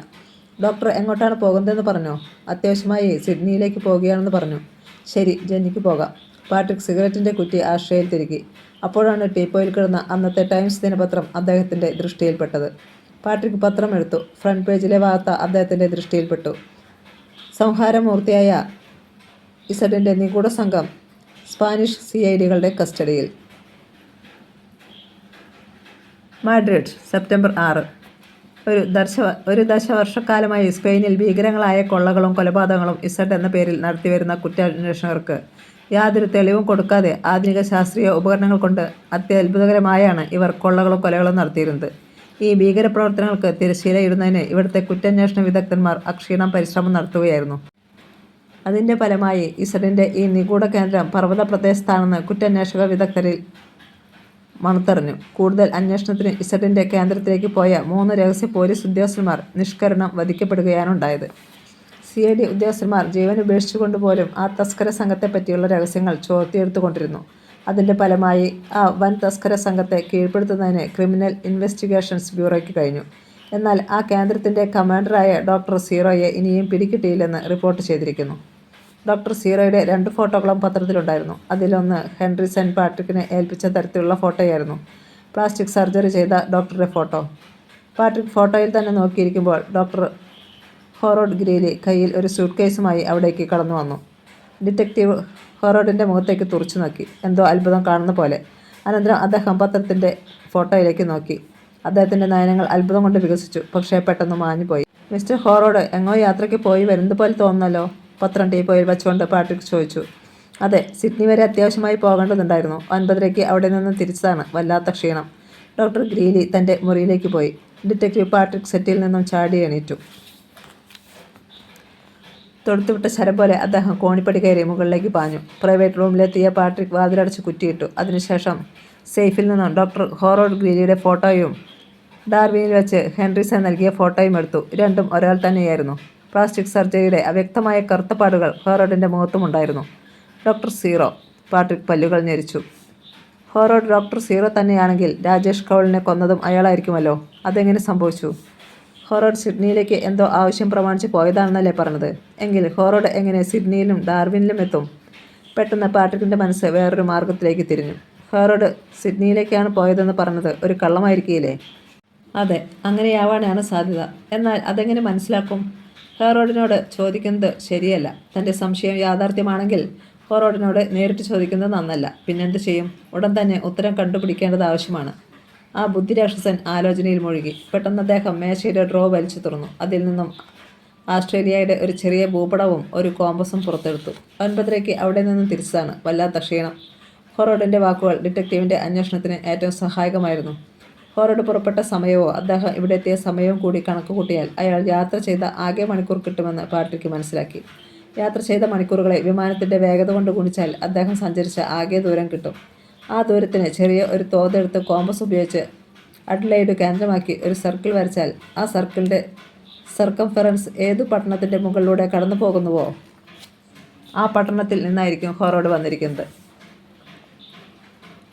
ഡോക്ടർ എങ്ങോട്ടാണ് പോകുന്നതെന്ന് പറഞ്ഞോ? അത്യാവശ്യമായി സിഡ്നിയിലേക്ക് പോകുകയാണെന്ന് പറഞ്ഞു. ശരി, ജെന്നിക്ക് പോകാം. പാട്രിക് സിഗരറ്റിൻ്റെ കുറ്റി ആശ്രയിൽ തിരുകി. അപ്പോഴാണ് ടീപ്പോയിൽ കിടന്ന അന്നത്തെ ടൈംസ് ദിനപത്രം അദ്ദേഹത്തിൻ്റെ ദൃഷ്ടിയിൽപ്പെട്ടത്. പാട്രിക് പത്രം എടുത്തു. ഫ്രണ്ട് പേജിലെ വാർത്ത അദ്ദേഹത്തിൻ്റെ ദൃഷ്ടിയിൽപ്പെട്ടു. സംഹാരമൂർത്തിയായ ഇസഡിൻ്റെ നിഗൂഢ സംഘം സ്പാനിഷ് CIDകളുടെ കസ്റ്റഡിയിൽ. Madrid, September 6. ഒരു ദശവർഷക്കാലമായി സ്പെയിനിൽ ഭീകരങ്ങളായ കൊള്ളകളും കൊലപാതകങ്ങളും ഇസഡ് എന്ന പേരിൽ നടത്തിവരുന്ന കുറ്റാന്വേഷകർക്ക് യാതൊരു തെളിവും കൊടുക്കാതെ ആധുനിക ശാസ്ത്രീയ ഉപകരണങ്ങൾ കൊണ്ട് അത്യത്ഭുതകരമായാണ് ഇവർ കൊള്ളകളും കൊലകളും നടത്തിയിരുന്നത്. ഈ ഭീകരപ്രവർത്തനങ്ങൾക്ക് തിരശ്ശീലയിടുന്നതിന് ഇവിടുത്തെ കുറ്റാന്വേഷണ വിദഗ്ധന്മാർ അക്ഷീണം പരിശ്രമം നടത്തുകയായിരുന്നു. അതിൻ്റെ ഫലമായി ഇസഡിൻ്റെ ഈ നിഗൂഢ കേന്ദ്രം പർവ്വത പ്രദേശത്താണെന്ന് കുറ്റാന്വേഷക വിദഗ്ധരിൽ മണത്തറിഞ്ഞു. കൂടുതൽ അന്വേഷണത്തിന് ഇസഡിൻ്റെ കേന്ദ്രത്തിലേക്ക് പോയ 3 രഹസ്യ പോലീസ് ഉദ്യോഗസ്ഥന്മാർ നിഷ്കരുണം വധിക്കപ്പെടുകയാണുണ്ടായത്. CID ഉദ്യോഗസ്ഥന്മാർ ജീവനുപേക്ഷിച്ചുകൊണ്ടുപോലും ആ തസ്കര സംഘത്തെപ്പറ്റിയുള്ള രഹസ്യങ്ങൾ ചോർത്തിയെടുത്തുകൊണ്ടിരുന്നു. അതിൻ്റെ ഫലമായി ആ വൻ തസ്കര സംഘത്തെ കീഴ്പ്പെടുത്തുന്നതിന് ക്രിമിനൽ ഇൻവെസ്റ്റിഗേഷൻസ് ബ്യൂറോയ്ക്ക് കഴിഞ്ഞു. എന്നാൽ ആ കേന്ദ്രത്തിൻ്റെ കമാൻഡറായ ഡോക്ടർ സീറോയെ ഇനിയും പിടികിട്ടിയില്ലെന്ന് റിപ്പോർട്ട് ചെയ്തിരിക്കുന്നു. ഡോക്ടർ സീറോയുടെ 2 ഫോട്ടോകളും പത്രത്തിലുണ്ടായിരുന്നു. അതിലൊന്ന് ഹെൻറി സെന്റ് പാട്രിക്കിനെ ഏൽപ്പിച്ച തരത്തിലുള്ള ഫോട്ടോയായിരുന്നു. പ്ലാസ്റ്റിക് സർജറി ചെയ്ത ഡോക്ടറുടെ ഫോട്ടോ. പാട്രിക് ഫോട്ടോയിൽ തന്നെ നോക്കിയിരിക്കുമ്പോൾ ഡോക്ടർ ഹോറോഡ് ഗ്രീലി കയ്യിൽ ഒരു സൂട്ട് കേസുമായി അവിടേക്ക് കടന്നു വന്നു. ഡിറ്റക്റ്റീവ് ഹോറോഡിൻ്റെ മുഖത്തേക്ക് തുറച്ചു നോക്കി, എന്തോ അത്ഭുതം കാണുന്ന പോലെ. അനന്തരം അദ്ദേഹം പത്രത്തിൻ്റെ ഫോട്ടോയിലേക്ക് നോക്കി. അദ്ദേഹത്തിൻ്റെ നയനങ്ങൾ അത്ഭുതം കൊണ്ട് വികസിച്ചു, പക്ഷേ പെട്ടെന്ന് മാഞ്ഞുപോയി. മിസ്റ്റർ ഹോറോഡ് എങ്ങോ യാത്രയ്ക്ക് പോയി വരുന്നത് പോലെ തോന്നുന്നല്ലോ, പത്രം ടീപ്പോയിൽ വെച്ചുകൊണ്ട് പാട്രിക് ചോദിച്ചു. അതെ, സിഡ്നി വരെ അത്യാവശ്യമായി പോകേണ്ടതുണ്ടായിരുന്നു. 9:30 അവിടെ നിന്ന് തിരിച്ചതാണ്. വല്ലാത്ത ക്ഷീണം. ഡോക്ടർ ഗ്രീലി തൻ്റെ മുറിയിലേക്ക് പോയി. ഡിറ്റക്റ്റീവ് പാട്രിക് സെറ്റിൽ നിന്നും ചാടി എണീറ്റു. തൊടുത്തുവിട്ട ശരം പോലെ അദ്ദേഹം കോണിപ്പടി കയറി മുകളിലേക്ക് പാഞ്ഞു. പ്രൈവറ്റ് റൂമിലെത്തിയ പാട്രിക് വാതിലടച്ച് കുറ്റിയിട്ടു. അതിനുശേഷം സേഫിൽ നിന്നും ഡോക്ടർ ഹോറോഡ് ഗ്രീലിയുടെ ഫോട്ടോയും ഡാർവിനിൽ വെച്ച് ഹെൻറിസൺ നൽകിയ ഫോട്ടോയും എടുത്തു. രണ്ടും ഒരാൾ തന്നെയായിരുന്നു. പ്ലാസ്റ്റിക് സർജറിയുടെ അവ്യക്തമായ കറുത്ത പാടുകൾ ഹോറോഡിൻ്റെ മുഖത്തുമുണ്ടായിരുന്നു. Doctor zero. പാട്രിക് പല്ലുകൾ ഞെരിച്ചു. ഹോറോഡ് ഡോക്ടർ സീറോ തന്നെയാണെങ്കിൽ രാജേഷ് കൗളിനെ കൊന്നതും അയാളായിരിക്കുമല്ലോ. അതെങ്ങനെ സംഭവിച്ചു? ഹോറോഡ് സിഡ്നിയിലേക്ക് എന്തോ ആവശ്യം പ്രമാണിച്ച് പോയതാണെന്നല്ലേ പറഞ്ഞത്? എങ്കിൽ ഹോറോഡ് എങ്ങനെ സിഡ്നിയിലും ഡാർവിനിലും എത്തും? പെട്ടെന്ന് പാട്രിക്കിൻ്റെ മനസ്സ് വേറൊരു മാർഗത്തിലേക്ക് തിരിഞ്ഞു. ഹോറോഡ് സിഡ്നിയിലേക്കാണ് പോയതെന്ന് പറഞ്ഞത് ഒരു കള്ളമായിരിക്കില്ലേ? അതെ, അങ്ങനെയാവാനാണ് സാധ്യത. എന്നാൽ അതെങ്ങനെ മനസ്സിലാക്കും? ഹോറോഡിനോട് ചോദിക്കുന്നത് ശരിയല്ല. തൻ്റെ സംശയം യാഥാർത്ഥ്യമാണെങ്കിൽ ഹോറോഡിനോട് നേരിട്ട് ചോദിക്കുന്നത് നന്നല്ല. പിന്നെന്ത് ചെയ്യും? ഉടൻ തന്നെ ഉത്തരം കണ്ടുപിടിക്കേണ്ടത് ആവശ്യമാണ്. ആ ബുദ്ധിരാക്ഷസൻ ആലോചനയിൽ മുഴുകി. പെട്ടെന്ന് അദ്ദേഹം മേശയുടെ ഡ്രോ വലിച്ചു തുറന്നു. അതിൽ നിന്നും ആസ്ട്രേലിയയുടെ ഒരു ചെറിയ ഭൂപടവും ഒരു കോമ്പസും പുറത്തെടുത്തു. 9:30 അവിടെ നിന്നും തിരിച്ചതാണ്. വല്ലാത്ത ക്ഷീണം. ഹോറോഡിൻ്റെ വാക്കുകൾ ഡിറ്റക്റ്റീവിൻ്റെ അന്വേഷണത്തിന് ഏറ്റവും സഹായകമായിരുന്നു. ഹോറോഡ് പുറപ്പെട്ട സമയവും അദ്ദേഹം ഇവിടെ എത്തിയ സമയവും കൂടി കണക്കുകൂട്ടിയാൽ അയാൾ യാത്ര ചെയ്ത ആകെ മണിക്കൂർ കിട്ടുമെന്ന് പാട്രിക്ക് മനസ്സിലാക്കി. യാത്ര ചെയ്ത മണിക്കൂറുകളെ വിമാനത്തിൻ്റെ വേഗത കൊണ്ട് ഗുണിച്ചാൽ അദ്ദേഹം സഞ്ചരിച്ച ആകെ ദൂരം കിട്ടും. ആ ദൂരത്തിന് ചെറിയ ഒരു തോതെടുത്ത് കോമ്പസ് ഉപയോഗിച്ച് അഡ്ലൈഡ് കേന്ദ്രമാക്കി ഒരു സർക്കിൾ വരച്ചാൽ ആ സർക്കിളിൻ്റെ സർക്കംഫറൻസ് ഏതു പട്ടണത്തിൻ്റെ മുകളിലൂടെ കടന്നു പോകുന്നുവോ ആ പട്ടണത്തിൽ നിന്നായിരിക്കും ഹോറോഡ് വന്നിരിക്കുന്നത്.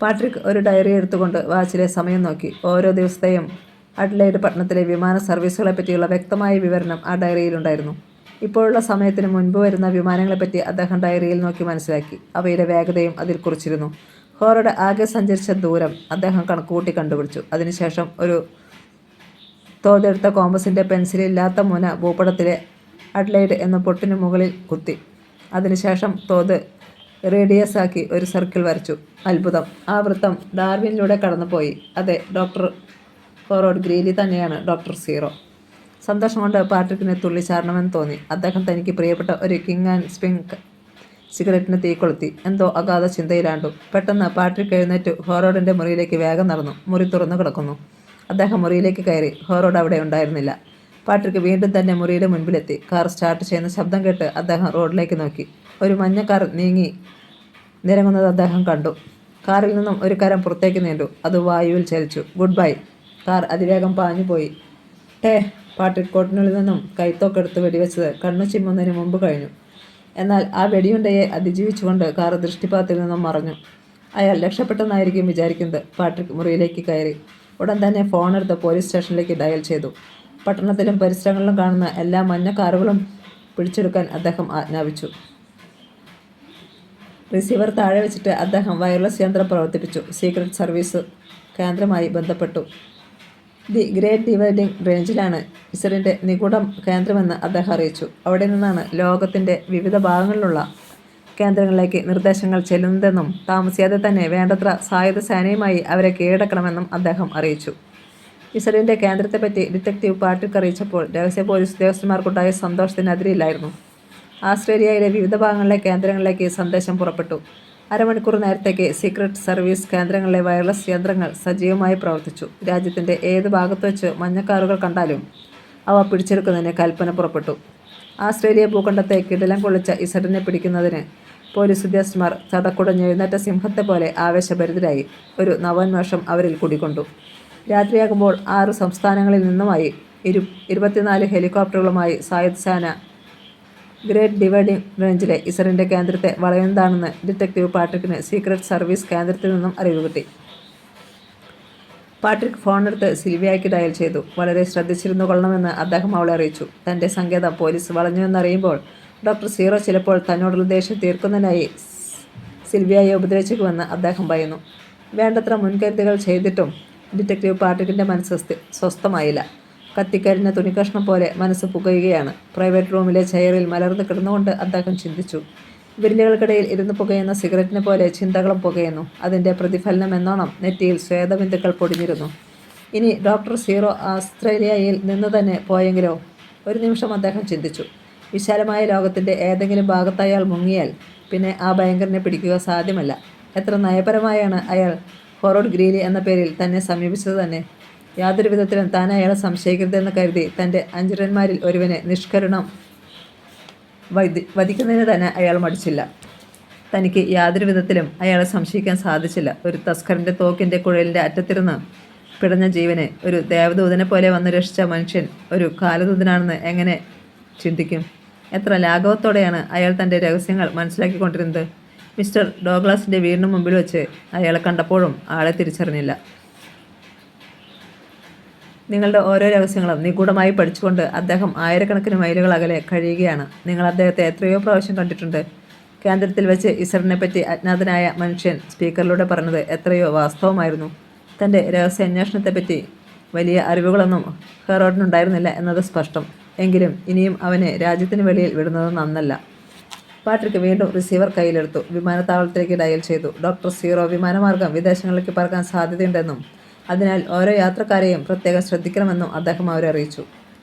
പാട്രിക് ഒരു ഡയറി എടുത്തുകൊണ്ട് വാച്ചിലെ സമയം നോക്കി. ഓരോ ദിവസത്തെയും അഡ്ലൈഡ് പട്ടണത്തിലെ വിമാന സർവീസുകളെപ്പറ്റിയുള്ള വ്യക്തമായ വിവരണം ആ ഡയറിയിലുണ്ടായിരുന്നു. ഇപ്പോഴുള്ള സമയത്തിന് മുൻപ് വരുന്ന വിമാനങ്ങളെപ്പറ്റി അദ്ദേഹം ഡയറിയിൽ നോക്കി മനസ്സിലാക്കി. അവയുടെ വേഗതയും അതിൽ കുറിച്ചിരുന്നു. ഹോറോഡ് ആകെ സഞ്ചരിച്ച ദൂരം അദ്ദേഹം കണക്കുകൂട്ടി കണ്ടുപിടിച്ചു. അതിനുശേഷം ഒരു തോതെടുത്ത കോമ്പസിൻ്റെ പെൻസിലില്ലാത്ത മുന ഭൂപടത്തിലെ അഡ്ലൈഡ് എന്ന പൊട്ടിനു മുകളിൽ കുത്തി. അതിനുശേഷം തോത് റേഡിയസ് ആക്കി ഒരു സർക്കിൾ വരച്ചു. അത്ഭുതം! ആ വൃത്തം ഡാർവിനിലൂടെ കടന്നുപോയി. അതെ, ഡോക്ടർ ഹോറോഡ് ഗ്രീലി തന്നെയാണ് ഡോക്ടർ സീറോ. സന്തോഷം കൊണ്ട് പാട്രിക്കിന് തുള്ളിച്ചാടണമെന്ന് തോന്നി. അദ്ദേഹം തനിക്ക് പ്രിയപ്പെട്ട ഒരു കിങ് ആൻഡ് സ്പിങ് സിഗരറ്റിന് തീ കൊളുത്തി. എന്തോ അഗാധ ചിന്തയിലാണ്ടു. പെട്ടെന്ന് പാട്രിക് എഴുന്നേറ്റ് ഹോറോഡിൻ്റെ മുറിയിലേക്ക് വേഗം നടന്നു. മുറി തുറന്നു കിടക്കുന്നു. അദ്ദേഹം മുറിയിലേക്ക് കയറി. ഹോറോഡ് അവിടെ ഉണ്ടായിരുന്നില്ല. പാട്രിക് വീണ്ടും തന്നെ മുറിയുടെ മുൻപിലെത്തി. കാർ സ്റ്റാർട്ട് ചെയ്യുന്ന ശബ്ദം കേട്ട് അദ്ദേഹം റോഡിലേക്ക് നോക്കി. ഒരു മഞ്ഞ കാർ നീങ്ങി നിരങ്ങുന്നത് അദ്ദേഹം കണ്ടു. കാറിൽ നിന്നും ഒരു കരം പുറത്തേക്ക് നീണ്ടു. അത് വായുവിൽ ചലിച്ചു. Good bye. കാർ അതിവേഗം പാഞ്ഞുപോയി. പാട്രിക് കോട്ടിനുള്ളിൽ നിന്നും കൈത്തോക്കെടുത്ത് വെടിവെച്ചത് കണ്ണു ചിമ്മുന്നതിന് മുമ്പ് കഴിഞ്ഞു. എന്നാൽ ആ വെടിയുണ്ടയെ അതിജീവിച്ചുകൊണ്ട് കാർ ദൃഷ്ടിപാതത്തിൽ നിന്നും മറഞ്ഞു. അയാൾ രക്ഷപ്പെട്ടെന്നായിരിക്കും വിചാരിക്കുന്നത്. പാട്രിക് മുറിയിലേക്ക് കയറി. ഉടൻ തന്നെ ഫോണെടുത്ത് പോലീസ് സ്റ്റേഷനിലേക്ക് ഡയൽ ചെയ്തു. പട്ടണത്തിലും പരിസരങ്ങളിലും കാണുന്ന എല്ലാ മഞ്ഞ കാറുകളും പിടിച്ചെടുക്കാൻ അദ്ദേഹം ആജ്ഞാപിച്ചു. റിസീവർ താഴെ വെച്ചിട്ട് അദ്ദേഹം വയർലെസ് യന്ത്രം പ്രവർത്തിപ്പിച്ചു. സീക്രട്ട് സർവീസ് കേന്ദ്രമായി ബന്ധപ്പെട്ടു. ദി ഗ്രേറ്റ് ഡിവൈഡിംഗ് റേഞ്ചിലാണ് ഇസറിൻ്റെ നിഗൂഢ കേന്ദ്രമെന്ന് അദ്ദേഹം അറിയിച്ചു. അവിടെ നിന്നാണ് ലോകത്തിൻ്റെ വിവിധ ഭാഗങ്ങളിലുള്ള കേന്ദ്രങ്ങളിലേക്ക് നിർദ്ദേശങ്ങൾ ചെല്ലുന്നതെന്നും താമസിയാതെ തന്നെ വേണ്ടത്ര സായുധ സേനയുമായി അവരെ കീഴടക്കണമെന്നും അദ്ദേഹം അറിയിച്ചു. ഇസറിൻ്റെ കേന്ദ്രത്തെപ്പറ്റി ഡിറ്റക്റ്റീവ് പാട്രിക് അറിയിച്ചപ്പോൾ രഹസ്യ പോലീസ് ഉദ്യോഗസ്ഥന്മാർക്കുണ്ടായ സന്തോഷത്തിന് അതിരില്ലായിരുന്നു. ആസ്ട്രേലിയയിലെ വിവിധ ഭാഗങ്ങളിലെ കേന്ദ്രങ്ങളിലേക്ക് സന്ദേശം പുറപ്പെട്ടു. അരമണിക്കൂർ നേരത്തേക്ക് സീക്രട്ട് സർവീസ് കേന്ദ്രങ്ങളിലെ വയർലെസ് യന്ത്രങ്ങൾ സജീവമായി പ്രവർത്തിച്ചു. രാജ്യത്തിൻ്റെ ഏത് ഭാഗത്ത് വെച്ച് മഞ്ഞക്കാറുകൾ കണ്ടാലും അവ പിടിച്ചെടുക്കുന്നതിന് കൽപ്പന പുറപ്പെട്ടു. ആസ്ട്രേലിയ ഭൂഖണ്ഡത്തെ കിടിലം കൊള്ളിച്ച ഇസഡിനെ പിടിക്കുന്നതിന് പോലീസ് ഉദ്യോഗസ്ഥന്മാർ തടക്കുടഞ്ഞെഴുന്നേറ്റ സിംഹത്തെ പോലെ ആവേശഭരിതരായി. ഒരു നവോന്മേഷം അവരിൽ കുടികൊണ്ടു. രാത്രിയാകുമ്പോൾ 6 സംസ്ഥാനങ്ങളിൽ നിന്നുമായി 24 ഹെലികോപ്റ്ററുകളുമായി സായുധ സേന ഗ്രേറ്റ് ഡിവൈഡിംഗ് റേഞ്ചിലെ ഇസഡിൻ്റെ കേന്ദ്രത്തെ വളയുന്നതാണെന്ന് ഡിറ്റക്റ്റീവ് പാട്രിക്കിന് സീക്രട്ട് സർവീസ് കേന്ദ്രത്തിൽ നിന്നും അറിവ് കിട്ടി. പാട്രിക് ഫോണെടുത്ത് സിൽവിയയ്ക്ക് ഡയൽ ചെയ്തു. വളരെ ശ്രദ്ധിച്ചിരുന്നു കൊള്ളണമെന്ന് അദ്ദേഹം അവളെ അറിയിച്ചു. തൻ്റെ സങ്കേതം പോലീസ് വളഞ്ഞുവെന്നറിയുമ്പോൾ ഡോക്ടർ സീറോ ചിലപ്പോൾ തന്നോടുള്ള ദേഷ്യം തീർക്കുന്നതിനായി സിൽവിയയെ ഉപദ്രവിച്ചേക്കുമെന്ന് അദ്ദേഹം ഭയന്നു. വേണ്ടത്ര മുൻകരുതലുകൾ ചെയ്തിട്ടും ഡിറ്റക്റ്റീവ് പാട്രിക്കിൻ്റെ മനസ്സ് സ്വസ്ഥമായില്ല. കത്തിക്കരിഞ്ഞ തുണിക്കഷ്ണം പോലെ മനസ്സ് പുകയുകയാണ്. പ്രൈവറ്റ് റൂമിലെ ചെയറിൽ മലർന്ന് കിടന്നുകൊണ്ട് അദ്ദേഹം ചിന്തിച്ചു. വിരലുകൾക്കിടയിൽ ഇരുന്ന് പുകയുന്ന സിഗരറ്റിനെ പോലെ ചിന്തകളും പുകയുന്നു. അതിൻ്റെ പ്രതിഫലനം എന്നോണം നെറ്റിയിൽ ശ്വേതബിന്ദുക്കൾ പൊടിഞ്ഞിരുന്നു. ഇനി ഡോക്ടർ സീറോ ആസ്ട്രേലിയയിൽ നിന്ന് തന്നെ പോയെങ്കിലോ? ഒരു നിമിഷം അദ്ദേഹം ചിന്തിച്ചു. വിശാലമായ ലോകത്തിൻ്റെ ഏതെങ്കിലും ഭാഗത്ത് അയാൾ മുങ്ങിയാൽ പിന്നെ ആ ഭയങ്കരനെ പിടിക്കുക സാധ്യമല്ല. എത്ര നയപരമായാണ് അയാൾ ഹൊറോഡ് ഗ്രീലി എന്ന പേരിൽ തന്നെ സമീപിച്ചത് തന്നെ. യാതൊരു വിധത്തിലും താൻ അയാളെ സംശയിക്കരുതെന്ന് കരുതി തൻ്റെ അഞ്ചരന്മാരിൽ ഒരുവനെ നിഷ്കരുണം വധിക്കുന്നതിന് തന്നെ അയാൾ മടിച്ചില്ല. തനിക്ക് യാതൊരു വിധത്തിലും അയാളെ സംശയിക്കാൻ സാധിച്ചില്ല. ഒരു തസ്കറിൻ്റെ തോക്കിൻ്റെ കുഴലിൻ്റെ അറ്റത്തിരുന്ന് പിടഞ്ഞ ജീവനെ ഒരു ദേവദൂതനെ പോലെ വന്ന് രക്ഷിച്ച മനുഷ്യൻ ഒരു കാലദൂതനാണെന്ന് എങ്ങനെ ചിന്തിക്കും? എത്ര ലാഘവത്തോടെയാണ് അയാൾ തൻ്റെ രഹസ്യങ്ങൾ മനസ്സിലാക്കിക്കൊണ്ടിരുന്നത്. മിസ്റ്റർ ഡോഗ്ലാസിൻ്റെ വീടിന് മുമ്പിൽ വെച്ച് അയാളെ കണ്ടപ്പോഴും ആളെ തിരിച്ചറിഞ്ഞില്ല. നിങ്ങളുടെ ഓരോ രഹസ്യങ്ങളും നിഗൂഢമായി പഠിച്ചുകൊണ്ട് അദ്ദേഹം ആയിരക്കണക്കിന് മൈലുകൾ അകലെ കഴിയുകയാണ്. നിങ്ങൾ അദ്ദേഹത്തെ എത്രയോ പ്രാവശ്യം കണ്ടിട്ടുണ്ട്. കേന്ദ്രത്തിൽ വെച്ച് ഇസഡിനെ പറ്റി അജ്ഞാതനായ മനുഷ്യൻ സ്പീക്കറിലൂടെ പറഞ്ഞത് എത്രയോ വാസ്തവമായിരുന്നു. തൻ്റെ രഹസ്യാന്വേഷണത്തെപ്പറ്റി വലിയ അറിവുകളൊന്നും ഹെറോഡിനുണ്ടായിരുന്നില്ല എന്നത് സ്പഷ്ടം. എങ്കിലും ഇനിയും അവനെ രാജ്യത്തിന് വെളിയിൽ വിടുന്നത് നന്നല്ല. പാട്രിക്ക് വീണ്ടും റിസീവർ കയ്യിലെടുത്തു. വിമാനത്താവളത്തിലേക്ക് ഡയൽ ചെയ്തു. ഡോക്ടർ സീറോ വിമാനമാർഗം വിദേശങ്ങളിലേക്ക് പറക്കാൻ സാധ്യതയുണ്ടെന്നും അതിനാൽ ഓരോ യാത്രക്കാരെയും പ്രത്യേകം ശ്രദ്ധിക്കണമെന്നും അദ്ദേഹം അവരെ അറിയിച്ചു.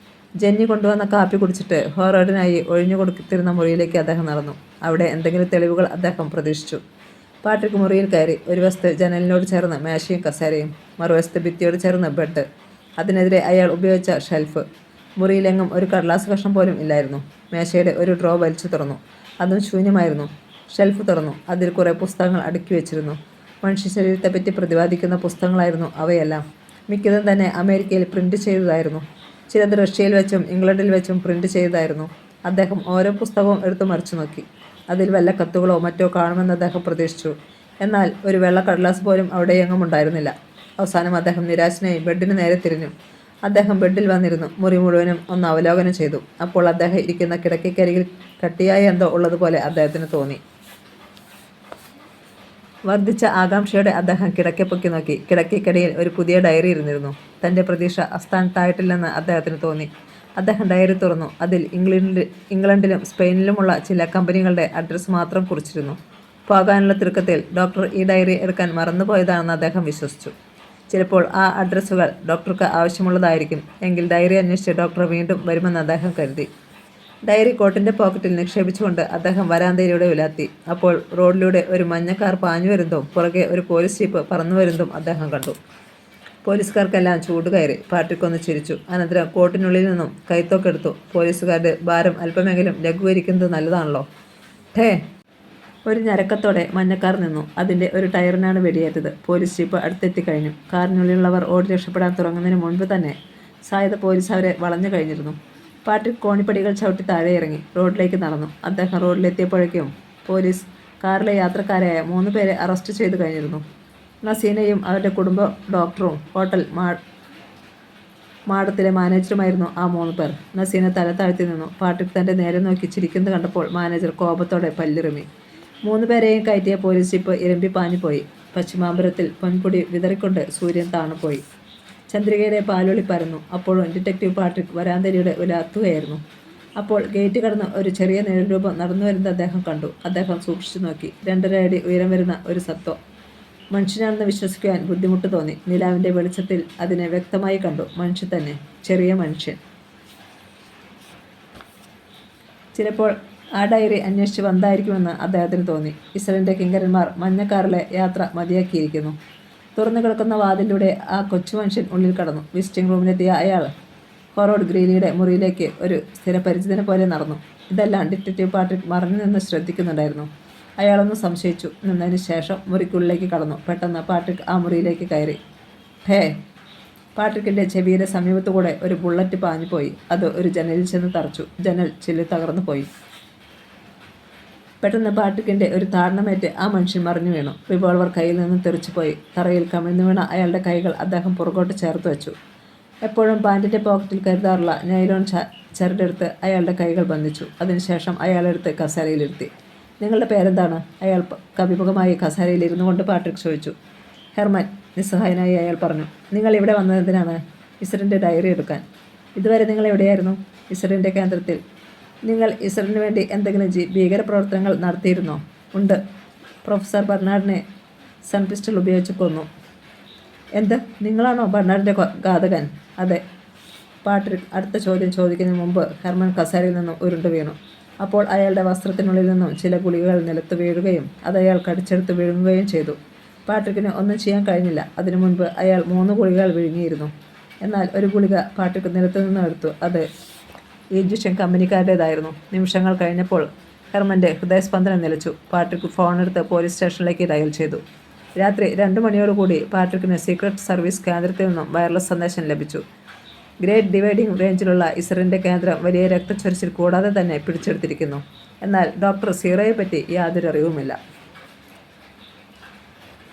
ജെന്നി കൊണ്ടുവന്ന കാപ്പി കുടിച്ചിട്ട് ഹൊറോഡിനായി ഒഴിഞ്ഞു കൊടുത്തിരുന്ന മുറിയിലേക്ക് അദ്ദേഹം നടന്നു. അവിടെ എന്തെങ്കിലും തെളിവുകൾ അദ്ദേഹം പ്രതീക്ഷിച്ചു. പാട്രിക്ക് മുറിയിൽ കയറി. ഒരു വശത്ത് ജനലിനോട് ചേർന്ന് മേശയും കസേരയും, മറുവശത്ത് ഭിത്തിയോട് ചേർന്ന് ബെഡ്, അതിനെതിരെ അയാൾ ഉപയോഗിച്ച ഷെൽഫ്. മുറിയിലെങ്ങും ഒരു കടലാസ് കഷ്ണം പോലും ഇല്ലായിരുന്നു. മേശയുടെ ഒരു ഡ്രോ വലിച്ചു തുറന്നു. അതും ശൂന്യമായിരുന്നു. ഷെൽഫ് തുറന്നു. അതിൽ കുറേ പുസ്തകങ്ങൾ അടുക്കി വെച്ചിരുന്നു. മനുഷ്യ ശരീരത്തെപ്പറ്റി പ്രതിപാദിക്കുന്ന പുസ്തകങ്ങളായിരുന്നു അവയെല്ലാം. മിക്കതും തന്നെ അമേരിക്കയിൽ പ്രിൻ്റ് ചെയ്തതായിരുന്നു. ചിലത് റഷ്യയിൽ വെച്ചും ഇംഗ്ലണ്ടിൽ വെച്ചും പ്രിൻ്റ് ചെയ്തതായിരുന്നു. അദ്ദേഹം ഓരോ പുസ്തകവും എടുത്തു മറിച്ചു നോക്കി. അതിൽ വല്ല കത്തുകളോ മറ്റോ കാണുമെന്ന് അദ്ദേഹം പ്രതീക്ഷിച്ചു. എന്നാൽ ഒരു വെള്ള കടലാസ് പോലും അവിടെയെങ്ങും ഉണ്ടായിരുന്നില്ല. അവസാനം അദ്ദേഹം നിരാശനായി ബെഡിന് നേരെ തിരിഞ്ഞു. അദ്ദേഹം ബെഡിൽ വന്നിരുന്നു. മുറി മുഴുവനും ഒന്ന് അവലോകനം ചെയ്തു. അപ്പോൾ അദ്ദേഹം ഇരിക്കുന്ന കിടക്കയ്ക്കരികിൽ കട്ടിയായ എന്തോ ഉള്ളതുപോലെ അദ്ദേഹത്തിന് തോന്നി. വർദ്ധിച്ച ആകാംക്ഷയോടെ അദ്ദേഹം കിടക്കെ പൊക്കി നോക്കി. കിടക്കയ്ക്കടിയിൽ ഒരു പുതിയ ഡയറി ഇരുന്നിരുന്നു. തൻ്റെ പ്രതീക്ഷ അസ്ഥാനത്തായിട്ടില്ലെന്ന് അദ്ദേഹത്തിന് തോന്നി. അദ്ദേഹം ഡയറി തുറന്നു. അതിൽ ഇംഗ്ലണ്ടിലും സ്പെയിനിലുമുള്ള ചില കമ്പനികളുടെ അഡ്രസ്സ് മാത്രം കുറിച്ചിരുന്നു. പോകാനുള്ള തിടുക്കത്തിൽ ഡോക്ടർ ഈ ഡയറി എടുക്കാൻ മറന്നുപോയതാണെന്ന് അദ്ദേഹം വിശ്വസിച്ചു. ചിലപ്പോൾ ആ അഡ്രസ്സുകൾ ഡോക്ടർക്ക് ആവശ്യമുള്ളതായിരിക്കും. എങ്കിൽ ഡയറി അന്വേഷിച്ച് ഡോക്ടർ വീണ്ടും വരുമെന്ന് അദ്ദേഹം കരുതി. ഡയറി കോട്ടിൻ്റെ പോക്കറ്റിൽ നിക്ഷേപിച്ചുകൊണ്ട് അദ്ദേഹം വരാന്തയിലൂടെ ഉലാത്തി. അപ്പോൾ റോഡിലൂടെ ഒരു മഞ്ഞ കാർ പാഞ്ഞു വരുന്നതും പുറകെ ഒരു പോലീസ് ജീപ്പ് പറന്നു വരുന്നതും അദ്ദേഹം കണ്ടു. പോലീസുകാർക്കെല്ലാം ചൂട് കയറി. പാട്രിക് ഒന്ന് ചിരിച്ചു. അനന്തരം കോട്ടിനുള്ളിൽ നിന്നും കൈത്തോക്കെടുത്തു. പോലീസുകാരുടെ ഭാരം അല്പമെങ്കിലും ലഘൂകരിക്കുന്നത് നല്ലതാണല്ലോ. ഠേ! ഒരു ഞരക്കത്തോടെ മഞ്ഞക്കാർ നിന്നു. അതിൻ്റെ ഒരു ടയറിനാണ് വെടിയേറ്റത്. Police jeep അടുത്തെത്തിക്കഴിഞ്ഞു. കാറിനുള്ളിലുള്ളവർ ഓടി രക്ഷപ്പെടാൻ തുടങ്ങുന്നതിന് മുൻപ് തന്നെ സായുധ പോലീസ് അവരെ വളഞ്ഞു കഴിഞ്ഞിരുന്നു. പാട്രിക് കോണിപ്പടികൾ ചവിട്ടി താഴെ ഇറങ്ങി റോഡിലേക്ക് നടന്നു. അദ്ദേഹം റോഡിലെത്തിയപ്പോഴേക്കും പോലീസ് കാറിലെ യാത്രക്കാരായ 3 പേരെ അറസ്റ്റ് ചെയ്തു കഴിഞ്ഞിരുന്നു. നസീനയും അവരുടെ കുടുംബ ഡോക്ടറും ഹോട്ടൽ മാടത്തിലെ മാനേജറുമായിരുന്നു ആ 3 പേർ. നസീന തല താഴ്ത്തി നിന്നു. പാട്രിക് തൻ്റെ നേരെ നോക്കി ചിരിക്കുന്നത് കണ്ടപ്പോൾ മാനേജർ കോപത്തോടെ പല്ലിറുമി. 3 പേരെയും കയറ്റിയ പോലീസ് ജീപ്പ് ഇരമ്പി പാഞ്ഞുപോയി. പശ്ചിമാമ്പരത്തിൽ പൊൻപൊടി വിതറിക്കൊണ്ട് സൂര്യൻ താണുപോയി. ചന്ദ്രികയുടെ പാലൊളി പരന്നു. അപ്പോഴും ഡിറ്റക്റ്റീവ് പാട്രിക് വരാന്തയിലൂടെ ഉലാത്തുകയായിരുന്നു. അപ്പോൾ ഗേറ്റ് കടന്ന് ഒരു ചെറിയ നിഴൽ രൂപം നടന്നു വരുന്നത് അദ്ദേഹം കണ്ടു. അദ്ദേഹം സൂക്ഷിച്ചു നോക്കി. 2.5 അടി ഉയരം വരുന്ന ഒരു സത്വം. മനുഷ്യനാണെന്ന് വിശ്വസിക്കുവാൻ ബുദ്ധിമുട്ട് തോന്നി. നിലാവിൻ്റെ വെളിച്ചത്തിൽ അതിനെ വ്യക്തമായി കണ്ടു. മനുഷ്യൻ തന്നെ. ചെറിയ മനുഷ്യൻ. ചിലപ്പോൾ ആ ഡയറി അന്വേഷിച്ച് വന്നായിരിക്കുമെന്ന് അദ്ദേഹത്തിന് തോന്നി. ഇസ്രയേലിൻ്റെ കിങ്കരന്മാർ മഞ്ഞക്കാറിലെ യാത്ര മതിയാക്കിയിരിക്കുന്നു. തുറന്നു കിടക്കുന്ന വാതിലൂടെ ആ കൊച്ചു മനുഷ്യൻ ഉള്ളിൽ കടന്നു. വിസിറ്റിംഗ് റൂമിലെത്തിയ അയാൾ ഹൊറോഡ് ഗ്രീലിയുടെ മുറിയിലേക്ക് ഒരു സ്ഥിരപരിചിതനെ പോലെ നടന്നു. ഇതെല്ലാം ഡിറ്റക്റ്റീവ് പാട്രിക് മറഞ്ഞു നിന്ന് ശ്രദ്ധിക്കുന്നുണ്ടായിരുന്നു. അയാളൊന്ന് സംശയിച്ചു നിന്നതിന് ശേഷം മുറിക്കുള്ളിലേക്ക് കടന്നു. പെട്ടെന്ന് പാട്രിക് ആ മുറിയിലേക്ക് കയറി. ഹേ! പാട്രിക്കിൻ്റെ ചെവിയുടെ സമീപത്തുകൂടെ ഒരു ബുള്ളറ്റ് പാഞ്ഞുപോയി. അത് ഒരു ജനലിൽ ചെന്ന് തറച്ചു. ജനൽ ചില്ലി തകർന്നു പോയി. പെട്ടെന്ന് പാട്രിക്കിൻ്റെ ഒരു താഴ്ണമേറ്റ് ആ മനുഷ്യൻ മറിഞ്ഞു വീണു. റിവോൾവർ കയ്യിൽ നിന്ന് തെറിച്ചുപോയി. തറയിൽ കമിഴ്ന്നു വീണ അയാളുടെ കൈകൾ അദ്ദേഹം പുറകോട്ട് ചേർത്ത് വെച്ചു. എപ്പോഴും പാൻറ്റിൻ്റെ പോക്കറ്റിൽ കരുതാറുള്ള നൈലോൺ ചരടെടുത്ത് അയാളുടെ കൈകൾ ബന്ധിച്ചു. അതിനുശേഷം അയാളെടുത്ത് കസേരയിലിരുത്തി. നിങ്ങളുടെ പേരെന്താണ്? അയാൾ കവിമുഖമായി കസേരയിൽ ഇരുന്നു കൊണ്ട് പാട്രിക് ചോദിച്ചു. ഹെർമൻ, നിസ്സഹായനായി അയാൾ പറഞ്ഞു. നിങ്ങൾ ഇവിടെ വന്നതെന്തിനാണ്? ഇസ്രയേലിൻ്റെ ഡയറി എടുക്കാൻ. ഇതുവരെ നിങ്ങൾ എവിടെയായിരുന്നു? ഇസ്രയേലിൻ്റെ കേന്ദ്രത്തിൽ. നിങ്ങൾ ഇസ്രയേലിന് വേണ്ടി എന്തെങ്കിലും ഭീകരപ്രവർത്തനങ്ങൾ നടത്തിയിരുന്നോ? ഉണ്ട്. പ്രൊഫസർ ബർണാഡിനെ സൺ പിസ്റ്റൾ ഉപയോഗിച്ച് കൊന്നു. എന്ത്? നിങ്ങളാണോ ബർണാഡിൻ്റെ ഘാതകൻ? അതെ. പാട്രിക് അടുത്ത ചോദ്യം ചോദിക്കുന്നതിന് മുമ്പ് ഹെർമൻ കസേരയിൽ നിന്നും ഉരുണ്ടു വീണു. അപ്പോൾ അയാളുടെ വസ്ത്രത്തിനുള്ളിൽ നിന്നും ചില ഗുളികകൾ നിലത്ത് വീഴുകയും അത് അയാൾ കടിച്ചെടുത്ത് വിഴുങ്ങുകയും ചെയ്തു. പാട്രിക്കിന് ഒന്നും ചെയ്യാൻ കഴിഞ്ഞില്ല. അതിനു മുൻപ് അയാൾ 3 ഗുളികകൾ വിഴുങ്ങിയിരുന്നു. എന്നാൽ ഒരു ഗുളിക പാട്രിക് നിലത്തു നിന്ന് എടുത്തു. അത് ഈജിപ്ഷ്യൻ കമ്പനിക്കാരുടേതായിരുന്നു. നിമിഷങ്ങൾ കഴിഞ്ഞപ്പോൾ ഹെർമൻ്റെ ഹൃദയസ്പന്ദനം നിലച്ചു. പാട്രിക് ഫോണെടുത്ത് പോലീസ് സ്റ്റേഷനിലേക്ക് ഡയൽ ചെയ്തു. രാത്രി 2 മണിയോടുകൂടി പാട്രിക്കിന് സീക്രട്ട് സർവീസ് കേന്ദ്രത്തിൽ നിന്നും വയർലെസ് സന്ദേശം ലഭിച്ചു. ഗ്രേറ്റ് ഡിവൈഡിംഗ് റേഞ്ചിലുള്ള ഇസ്രയേലിൻ്റെ കേന്ദ്രം വലിയ രക്തച്ചൊരിച്ചിൽ കൂടാതെ തന്നെ പിടിച്ചെടുത്തിരിക്കുന്നു. എന്നാൽ ഡോക്ടർ സീറോയെപ്പറ്റി യാതൊരു അറിവുമില്ല.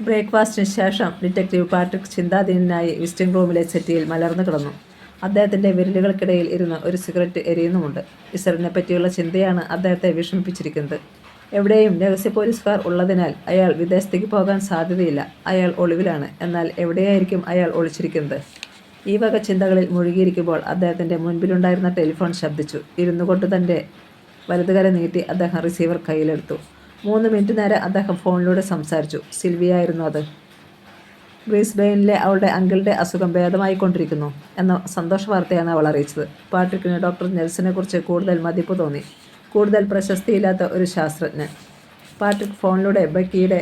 ബ്രേക്ക്ഫാസ്റ്റിന് ശേഷം ഡിറ്റക്റ്റീവ് പാട്രിക് ചിന്താധീനനായി വിസിറ്റിംഗ് റൂമിലെ സെറ്റിയിൽ മലർന്നു കിടന്നു. അദ്ദേഹത്തിൻ്റെ വിരലുകൾക്കിടയിൽ ഇരുന്ന് ഒരു സിഗരറ്റ് എരിയുന്നുമുണ്ട്. ഇസ്രയേലിനെ പറ്റിയുള്ള ചിന്തയാണ് അദ്ദേഹത്തെ വിഷമിപ്പിച്ചിരിക്കുന്നത്. എവിടെയും രഹസ്യ പോലീസുകാർ ഉള്ളതിനാൽ അയാൾ വിദേശത്തേക്ക് പോകാൻ സാധ്യതയില്ല. അയാൾ ഒളിവിലാണ്. എന്നാൽ എവിടെയായിരിക്കും അയാൾ ഒളിച്ചിരിക്കുന്നത്? ഈ വക ചിന്തകളിൽ മുഴുകിയിരിക്കുമ്പോൾ അദ്ദേഹത്തിൻ്റെ മുൻപിലുണ്ടായിരുന്ന ടെലിഫോൺ ശബ്ദിച്ചു. ഇരുന്നു കൊണ്ട് തൻ്റെ വലതുകര നീട്ടി അദ്ദേഹം റിസീവർ കയ്യിലെടുത്തു. 3 മിനിറ്റ് നേരം അദ്ദേഹം ഫോണിലൂടെ സംസാരിച്ചു. സിൽവിയായിരുന്നു അത്. ബ്രിസ്ബെയിനിലെ അവളുടെ അങ്കിളുടെ അസുഖം ഭേദമായിക്കൊണ്ടിരിക്കുന്നു എന്ന സന്തോഷ വാർത്തയാണ് അവൾ അറിയിച്ചത്. പാട്രിക്കിന് ഡോക്ടർ നെൽസനെക്കുറിച്ച് കൂടുതൽ മതിപ്പ് തോന്നി. കൂടുതൽ പ്രശസ്തിയില്ലാത്ത ഒരു ശാസ്ത്രജ്ഞൻ. പാട്രിക് ഫോണിലൂടെ ബക്കിയുടെ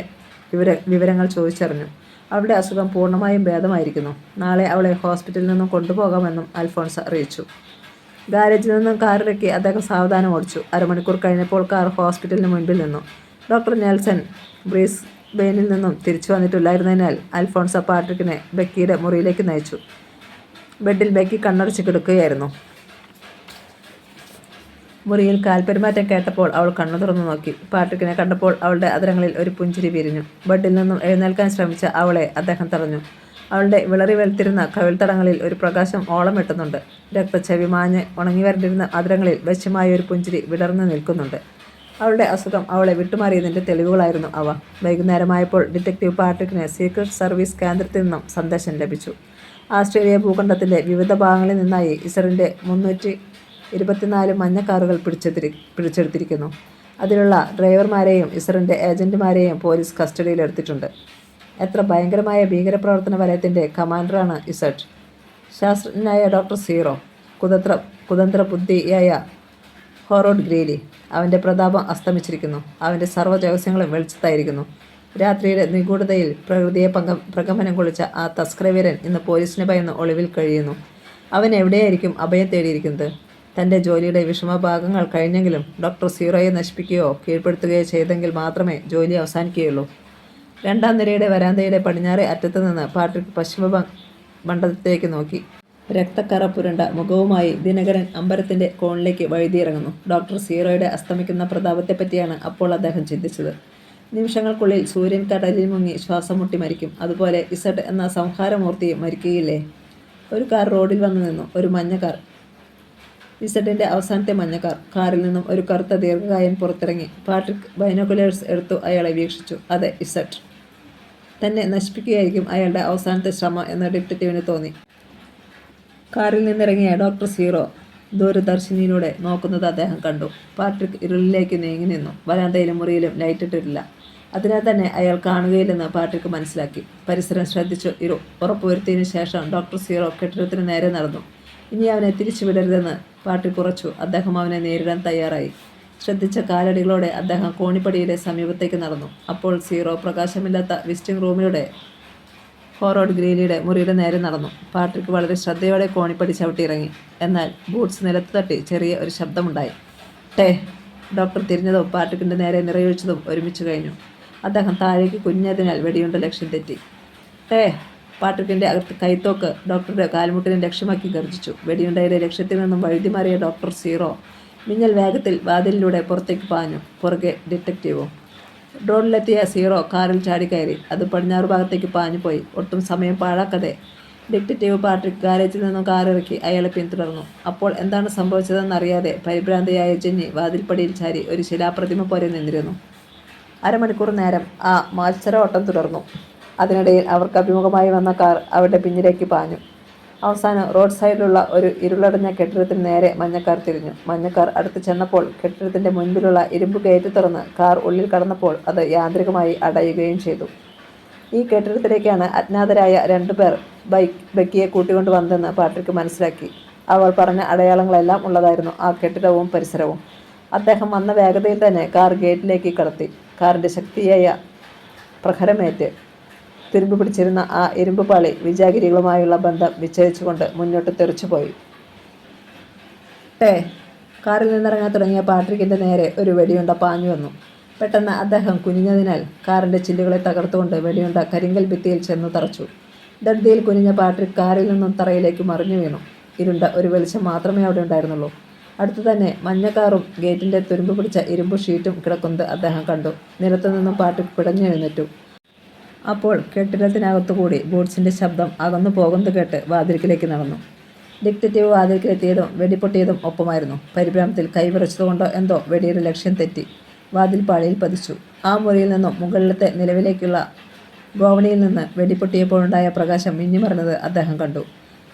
വിവരങ്ങൾ ചോദിച്ചറിഞ്ഞു. അവളുടെ അസുഖം പൂർണ്ണമായും ഭേദമായിരിക്കുന്നു. നാളെ അവളെ ഹോസ്പിറ്റലിൽ നിന്നും കൊണ്ടുപോകാമെന്നും അൽഫോൺസ് അറിയിച്ചു. ഗാരേജിൽ നിന്നും കാറിറക്കി അദ്ദേഹം സാവധാനം ഓടിച്ചു. അരമണിക്കൂർ കഴിഞ്ഞപ്പോൾ കാർ ഹോസ്പിറ്റലിന് മുൻപിൽ നിന്നു. ഡോക്ടർ നെൽസൺ ബ്രിസ്ബെയിനിൽ നിന്നും തിരിച്ചു വന്നിട്ടില്ലായിരുന്നതിനാൽ അൽഫോൺസ പാട്രിക്കിനെ ബക്കിയുടെ മുറിയിലേക്ക് നയിച്ചു. ബെഡിൽ ബക്കി കണ്ണടച്ച് കിടക്കുകയായിരുന്നു. മുറിയിൽ കാൽപെരുമാറ്റം കേട്ടപ്പോൾ അവൾ കണ്ണു തുറന്നു നോക്കി. പാട്രിക്കിനെ കണ്ടപ്പോൾ അവളുടെ അധരങ്ങളിൽ ഒരു പുഞ്ചിരി വിരിഞ്ഞു. ബെഡിൽ നിന്നും എഴുന്നേൽക്കാൻ ശ്രമിച്ച അവളെ അദ്ദേഹം തടഞ്ഞു. അവളുടെ വിളറി വെളുത്തിരുന്ന കവിൾത്തടങ്ങളിൽ ഒരു പ്രകാശം ഓളം വെട്ടുന്നുണ്ട്. രക്തച്ചെവി മാഞ്ഞ് ഉണങ്ങി വരണ്ടിരുന്ന അധരങ്ങളിൽ വശ്യമായ ഒരു പുഞ്ചിരി വിടർന്നു നിൽക്കുന്നുണ്ട്. അവളുടെ അസുഖം അവളെ വിട്ടുമാറിയതിൻ്റെ തെളിവുകളായിരുന്നു അവ. വൈകുന്നേരമായപ്പോൾ ഡിറ്റക്റ്റീവ് പാട്രിക്കിന് സീക്രട്ട് സർവീസ് കേന്ദ്രത്തിൽ നിന്നും സന്ദേശം ലഭിച്ചു. ആസ്ട്രേലിയ ഭൂഖണ്ഡത്തിൻ്റെ വിവിധ ഭാഗങ്ങളിൽ നിന്നായി ഇസ്രയേലിൻ്റെ 324 മഞ്ഞ കാറുകൾ പിടിച്ചെടുത്തിരിക്കുന്നു. അതിലുള്ള ഡ്രൈവർമാരെയും ഇസ്രയേലിൻ്റെ ഏജന്റുമാരെയും പോലീസ് കസ്റ്റഡിയിലെടുത്തിട്ടുണ്ട്. എത്ര ഭയങ്കരമായ ഭീകരപ്രവർത്തന വലയത്തിൻ്റെ കമാൻഡറാണ് ഇസഡ്. ശാസ്ത്രജ്ഞനായ ഡോക്ടർ സീറോ, കുതന്ത്ര ബുദ്ധിയായ ഹൊറോഡ് ഗ്രീലി. അവൻ്റെ പ്രതാപം അസ്തമിച്ചിരിക്കുന്നു. അവൻ്റെ സർവ്വ രഹസ്യങ്ങളും വെളിച്ചത്തായിരിക്കുന്നു. രാത്രിയുടെ നിഗൂഢതയിൽ പ്രകൃതിയെ പ്രകമ്പനം കൊള്ളിച്ച ആ തസ്കരവീരൻ ഇന്ന് പോലീസിനെ ഭയന്ന് ഒളിവിൽ കഴിയുന്നു. അവൻ എവിടെയായിരിക്കും അഭയം തേടിയിരിക്കുന്നത്? തൻ്റെ ജോലിയുടെ വിഷമഭാഗങ്ങൾ കഴിഞ്ഞെങ്കിലും ഡോക്ടർ സീറോയെ നശിപ്പിക്കുകയോ കീഴ്പ്പെടുത്തുകയോ ചെയ്തെങ്കിൽ മാത്രമേ ജോലി അവസാനിക്കുകയുള്ളൂ. 2ാം നിരയുടെ വരാന്തയുടെ പടിഞ്ഞാറേ അറ്റത്ത് നിന്ന് പാട്രിക് പശ്ചിമ മണ്ഡലത്തിലേക്ക് നോക്കി. രക്തക്കറ പുരണ്ട മുഖവുമായി ദിനകരൻ അമ്പരത്തിൻ്റെ കോണിലേക്ക് വഴുതിയിറങ്ങുന്നു. ഡോക്ടർ സീറോയുടെ അസ്തമിക്കുന്ന പ്രതാപത്തെപ്പറ്റിയാണ് അപ്പോൾ അദ്ദേഹം ചിന്തിച്ചത്. നിമിഷങ്ങൾക്കുള്ളിൽ സൂര്യൻ കടലിൽ മുങ്ങി ശ്വാസം മുട്ടി മരിക്കും. അതുപോലെ ഇസഡ് എന്ന സംഹാരമൂർത്തി മരിക്കുകയില്ലേ? ഒരു കാർ റോഡിൽ വന്നു നിന്നു. ഒരു മഞ്ഞ കാർ. ഇസഡിൻ്റെ അവസാനത്തെ മഞ്ഞക്കാർ. കാറിൽ നിന്നും ഒരു കറുത്ത ദീർഘകായൻ പുറത്തിറങ്ങി. പാട്രിക് ബൈനോക്കുലേഴ്സ് എടുത്തു അയാളെ വീക്ഷിച്ചു. അതെ, ഇസഡ്. തന്നെ നശിപ്പിക്കുകയായിരിക്കും അയാളുടെ അവസാനത്തെ ശ്രമം എന്ന് ഡിറ്റക്റ്റീവിന് തോന്നി. കാറിൽ നിന്നിറങ്ങിയ ഡോക്ടർ സീറോ ദൂരദർശിനിയിലൂടെ നോക്കുന്നത് അദ്ദേഹം കണ്ടു. പാട്രിക് ഇരുളിലേക്ക് നീങ്ങി നിന്നു. വരാന്തയിലും മുറിയിലും ലൈറ്റിട്ടിട്ടില്ല. അതിനാൽ തന്നെ അയാൾ കാണുകയില്ലെന്ന് പാട്രിക് മനസ്സിലാക്കി. പരിസരം ശ്രദ്ധിച്ചു ഉറപ്പുവരുത്തിയതിനു ശേഷം ഡോക്ടർ സീറോ കെട്ടിടത്തിന് നേരെ നടന്നു. ഇനി അവനെ തിരിച്ചുവിടരുതെന്ന് പാട്രിക് ഉറച്ചു. അദ്ദേഹം അവനെ നേരിടാൻ തയ്യാറായി. ശ്രദ്ധിച്ച കാലടികളോടെ അദ്ദേഹം കോണിപ്പടിയുടെ സമീപത്തേക്ക് നടന്നു. അപ്പോൾ സീറോ പ്രകാശമില്ലാത്ത വിസിറ്റിംഗ് റൂമിലൂടെ ഫോർവേഡ് ഗ്രീലിയുടെ മുറിയുടെ നേരെ നടന്നു. പാട്രിക് വളരെ ശ്രദ്ധയോടെ കോണിപ്പടി ചവിട്ടിയിറങ്ങി. എന്നാൽ ബൂട്ട്സ് നിലത്ത് തട്ടി ചെറിയ ഒരു ശബ്ദമുണ്ടായി. ടേ! ഡോക്ടർ തിരിഞ്ഞതും പാട്രിക്കിൻ്റെ നേരെ നിറയൊഴിച്ചതും ഒരുമിച്ച് കഴിഞ്ഞു. അദ്ദേഹം താഴേക്ക് കുനിഞ്ഞതിനാൽ വെടിയുണ്ട ലക്ഷ്യം തെറ്റി. ടേ! പാട്രിക്കിൻ്റെ കൈത്തോക്ക് ഡോക്ടറുടെ കാൽമുട്ടിനെ ലക്ഷ്യമാക്കി ഗർജിച്ചു. വെടിയുണ്ടയുടെ ലക്ഷ്യത്തിൽ നിന്നും വഴുതിമാറിയ ഡോക്ടർ സീറോ മിന്നൽ വേഗത്തിൽ വാതിലിലൂടെ പുറത്തേക്ക് പാഞ്ഞു. പുറകെ ഡിറ്റക്റ്റീവും. റോഡിലെത്തിയ സീറോ കാറിൽ ചാടിക്കയറി. അത് പടിഞ്ഞാറ് ഭാഗത്തേക്ക് പാഞ്ഞുപോയി. ഒട്ടും സമയം പാഴാക്കാതെ ഡിറ്റക്റ്റീവ് പാട്രിക് ഗാരേജിൽ നിന്നും കാറിറക്കി അയാളെ പിന്തുടർന്നു. അപ്പോൾ എന്താണ് സംഭവിച്ചതെന്നറിയാതെ പരിഭ്രാന്തയായ ജെന്നി വാതിൽപ്പടിയിൽ ചാരി ഒരു ശിലാപ്രതിമ പോലെ നിന്നിരുന്നു. അരമണിക്കൂർ നേരം ആ മത്സര ഓട്ടം തുടർന്നു. അതിനിടയിൽ അവർക്ക് അഭിമുഖമായി വന്ന കാർ അവരുടെ പിന്നിലേക്ക് പാഞ്ഞു. അവസാനം റോഡ് സൈഡിലുള്ള ഒരു ഇരുളടഞ്ഞ കെട്ടിടത്തിന് നേരെ മഞ്ഞക്കാർ തിരിഞ്ഞു. മഞ്ഞക്കാർ അടുത്ത് ചെന്നപ്പോൾ കെട്ടിടത്തിൻ്റെ മുൻപിലുള്ള ഇരുമ്പ് ഗേറ്റ് തുറന്ന് കാർ ഉള്ളിൽ കടന്നപ്പോൾ അത് യാന്ത്രികമായി അടയുകയും ചെയ്തു. ഈ കെട്ടിടത്തിലേക്കാണ് അജ്ഞാതരായ 2 പേർ ബെക്കിയെ കൂട്ടിക്കൊണ്ട് വന്നതെന്ന് പാട്രിക്ക് മനസ്സിലാക്കി. അവൾ പറഞ്ഞ അടയാളങ്ങളെല്ലാം ഉള്ളതായിരുന്നു ആ കെട്ടിടവും പരിസരവും. അദ്ദേഹം വന്ന വേഗതയിൽ തന്നെ കാർ ഗേറ്റിലേക്ക് കടത്തി. കാറിൻ്റെ ശക്തിയായ പ്രഹരമേറ്റ് തുരുമ്പ് പിടിച്ചിരുന്ന ആ ഇരുമ്പ് പാളി വിജാഗിരികളുമായുള്ള ബന്ധം വിച്ഛേദിച്ചുകൊണ്ട് മുന്നോട്ട് തെറിച്ചുപോയി. ടേ! കാറിൽ നിന്നിറങ്ങാൻ തുടങ്ങിയ പാട്രിക്കിൻ്റെ നേരെ ഒരു വെടിയുണ്ട പാഞ്ഞു വന്നു. പെട്ടെന്ന് അദ്ദേഹം കുനിഞ്ഞതിനാൽ കാറിൻ്റെ ചില്ലുകളെ തകർത്തുകൊണ്ട് വെടിയുണ്ട കരിങ്കൽ ഭിത്തിയിൽ ചെന്നു തറച്ചു. ധൃതിയിൽ കുനിഞ്ഞ പാട്രിക് കാറിൽ നിന്നും തറയിലേക്ക് മറിഞ്ഞു വീണു. ഇരുണ്ട ഒരു വെളിച്ചം മാത്രമേ അവിടെ ഉണ്ടായിരുന്നുള്ളൂ. അടുത്തു തന്നെ മഞ്ഞക്കാറും ഗേറ്റിൻ്റെ തുരുമ്പ് പിടിച്ച ഇരുമ്പ് ഷീറ്റും കിടക്കുന്നത് അദ്ദേഹം കണ്ടു. നിലത്തു നിന്നും പാട്രിക് പിടഞ്ഞെഴുന്നേറ്റു. അപ്പോൾ കെട്ടിടത്തിനകത്തുകൂടി ബൂട്ട്സിൻ്റെ ശബ്ദം അകന്നു പോകുന്നത് കേട്ട് വാതിൽക്കിലേക്ക് നടന്നു. ഡിറ്റക്റ്റീവ് വാതിൽക്കിലെത്തിയതും വെടിപൊട്ടിയതും ഒപ്പമായിരുന്നു. പരിഭ്രമത്തിൽ കൈവിറച്ചതുകൊണ്ടോ എന്തോ വെടിയുടെ ലക്ഷ്യം തെറ്റി വാതിൽ പാളിയിൽ പതിച്ചു. ആ മുറിയിൽ നിന്നും മുകളിലത്തെ നിലവിലേക്കുള്ള ഗോവണിയിൽ നിന്ന് വെടിപൊട്ടിയപ്പോഴുണ്ടായ പ്രകാശം മിന്നിമറഞ്ഞത് അദ്ദേഹം കണ്ടു.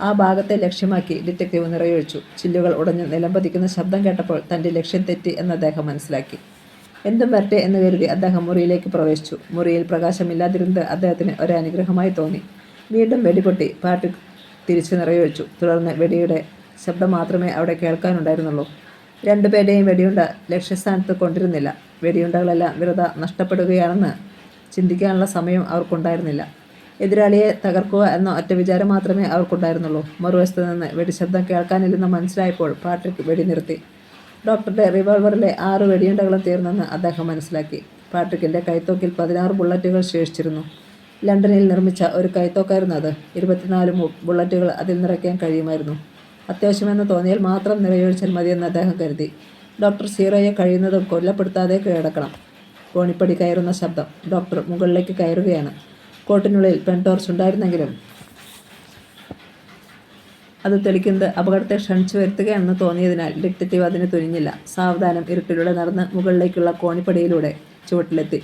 ആ ഭാഗത്തെ ലക്ഷ്യമാക്കി ഡിറ്റക്റ്റീവ് നിറയൊഴിച്ചു. ചില്ലുകൾ ഉടഞ്ഞ് നിലംപതിക്കുന്ന ശബ്ദം കേട്ടപ്പോൾ തൻ്റെ ലക്ഷ്യം തെറ്റി എന്ന് അദ്ദേഹം മനസ്സിലാക്കി. എന്തും വരട്ടെ എന്ന് കരുതി അദ്ദേഹം മുറിയിലേക്ക് പ്രവേശിച്ചു. മുറിയിൽ പ്രകാശമില്ലാതിരുന്നത് അദ്ദേഹത്തിന് ഒരനുഗ്രഹമായി തോന്നി. വീണ്ടും വെടിപൊട്ടി. പാട്രിക് തിരിച്ചു നിറയൊഴിച്ചു. തുടർന്ന് വെടിയുടെ ശബ്ദം മാത്രമേ അവിടെ കേൾക്കാനുണ്ടായിരുന്നുള്ളൂ. 2 പേരുടെയും വെടിയുണ്ട ലക്ഷ്യസ്ഥാനത്ത് കൊണ്ടിരുന്നില്ല. വെടിയുണ്ടകളെല്ലാം വെറുതെ നഷ്ടപ്പെടുകയാണെന്ന് ചിന്തിക്കാനുള്ള സമയം അവർക്കുണ്ടായിരുന്നില്ല. എതിരാളിയെ തകർക്കുക എന്ന ഒറ്റ വിചാരം മാത്രമേ അവർക്കുണ്ടായിരുന്നുള്ളൂ. മറുവശത്ത് നിന്ന് വെടിശബ്ദം കേൾക്കാനില്ലെന്ന് മനസ്സിലായപ്പോൾ പാട്രിക് വെടി നിർത്തി. ഡോക്ടറുടെ റിവോൾവറിലെ 6 വെടിയുണ്ടകളും തീർന്നെന്ന് അദ്ദേഹം മനസ്സിലാക്കി. പാട്രിക്കിൻ്റെ കൈത്തോക്കിൽ 16 ബുള്ളറ്റുകൾ ശേഷിച്ചിരുന്നു. ലണ്ടനിൽ നിർമ്മിച്ച ഒരു കൈത്തോക്കായിരുന്നു അത്. 24 ബുള്ളറ്റുകൾ അതിൽ നിറയ്ക്കാൻ കഴിയുമായിരുന്നു. അത്യാവശ്യമെന്ന് തോന്നിയാൽ മാത്രം നിറയൊഴിച്ചാൽ മതിയെന്ന് അദ്ദേഹം കരുതി. ഡോക്ടർ സീറോയെ കഴിയുന്നതും കൊല്ലപ്പെടുത്താതെ കീഴടക്കണം. കോണിപ്പടി കയറുന്ന ശബ്ദം. ഡോക്ടർ മുകളിലേക്ക് കയറുകയാണ്. കോട്ടിനുള്ളിൽ പെൻടോർച്ച് ഉണ്ടായിരുന്നെങ്കിലും അത് തെളിക്കുന്നത് അപകടത്തെ ക്ഷണിച്ചു വരുത്തുകയാണെന്ന് തോന്നിയതിനാൽ ഡിറ്റക്റ്റീവ് അതിന് തുനിഞ്ഞില്ല. സാവധാനം ഇരുട്ടിലൂടെ നടന്ന് മുകളിലേക്കുള്ള കോണിപ്പടിയിലൂടെ ചുവട്ടിലെത്തി.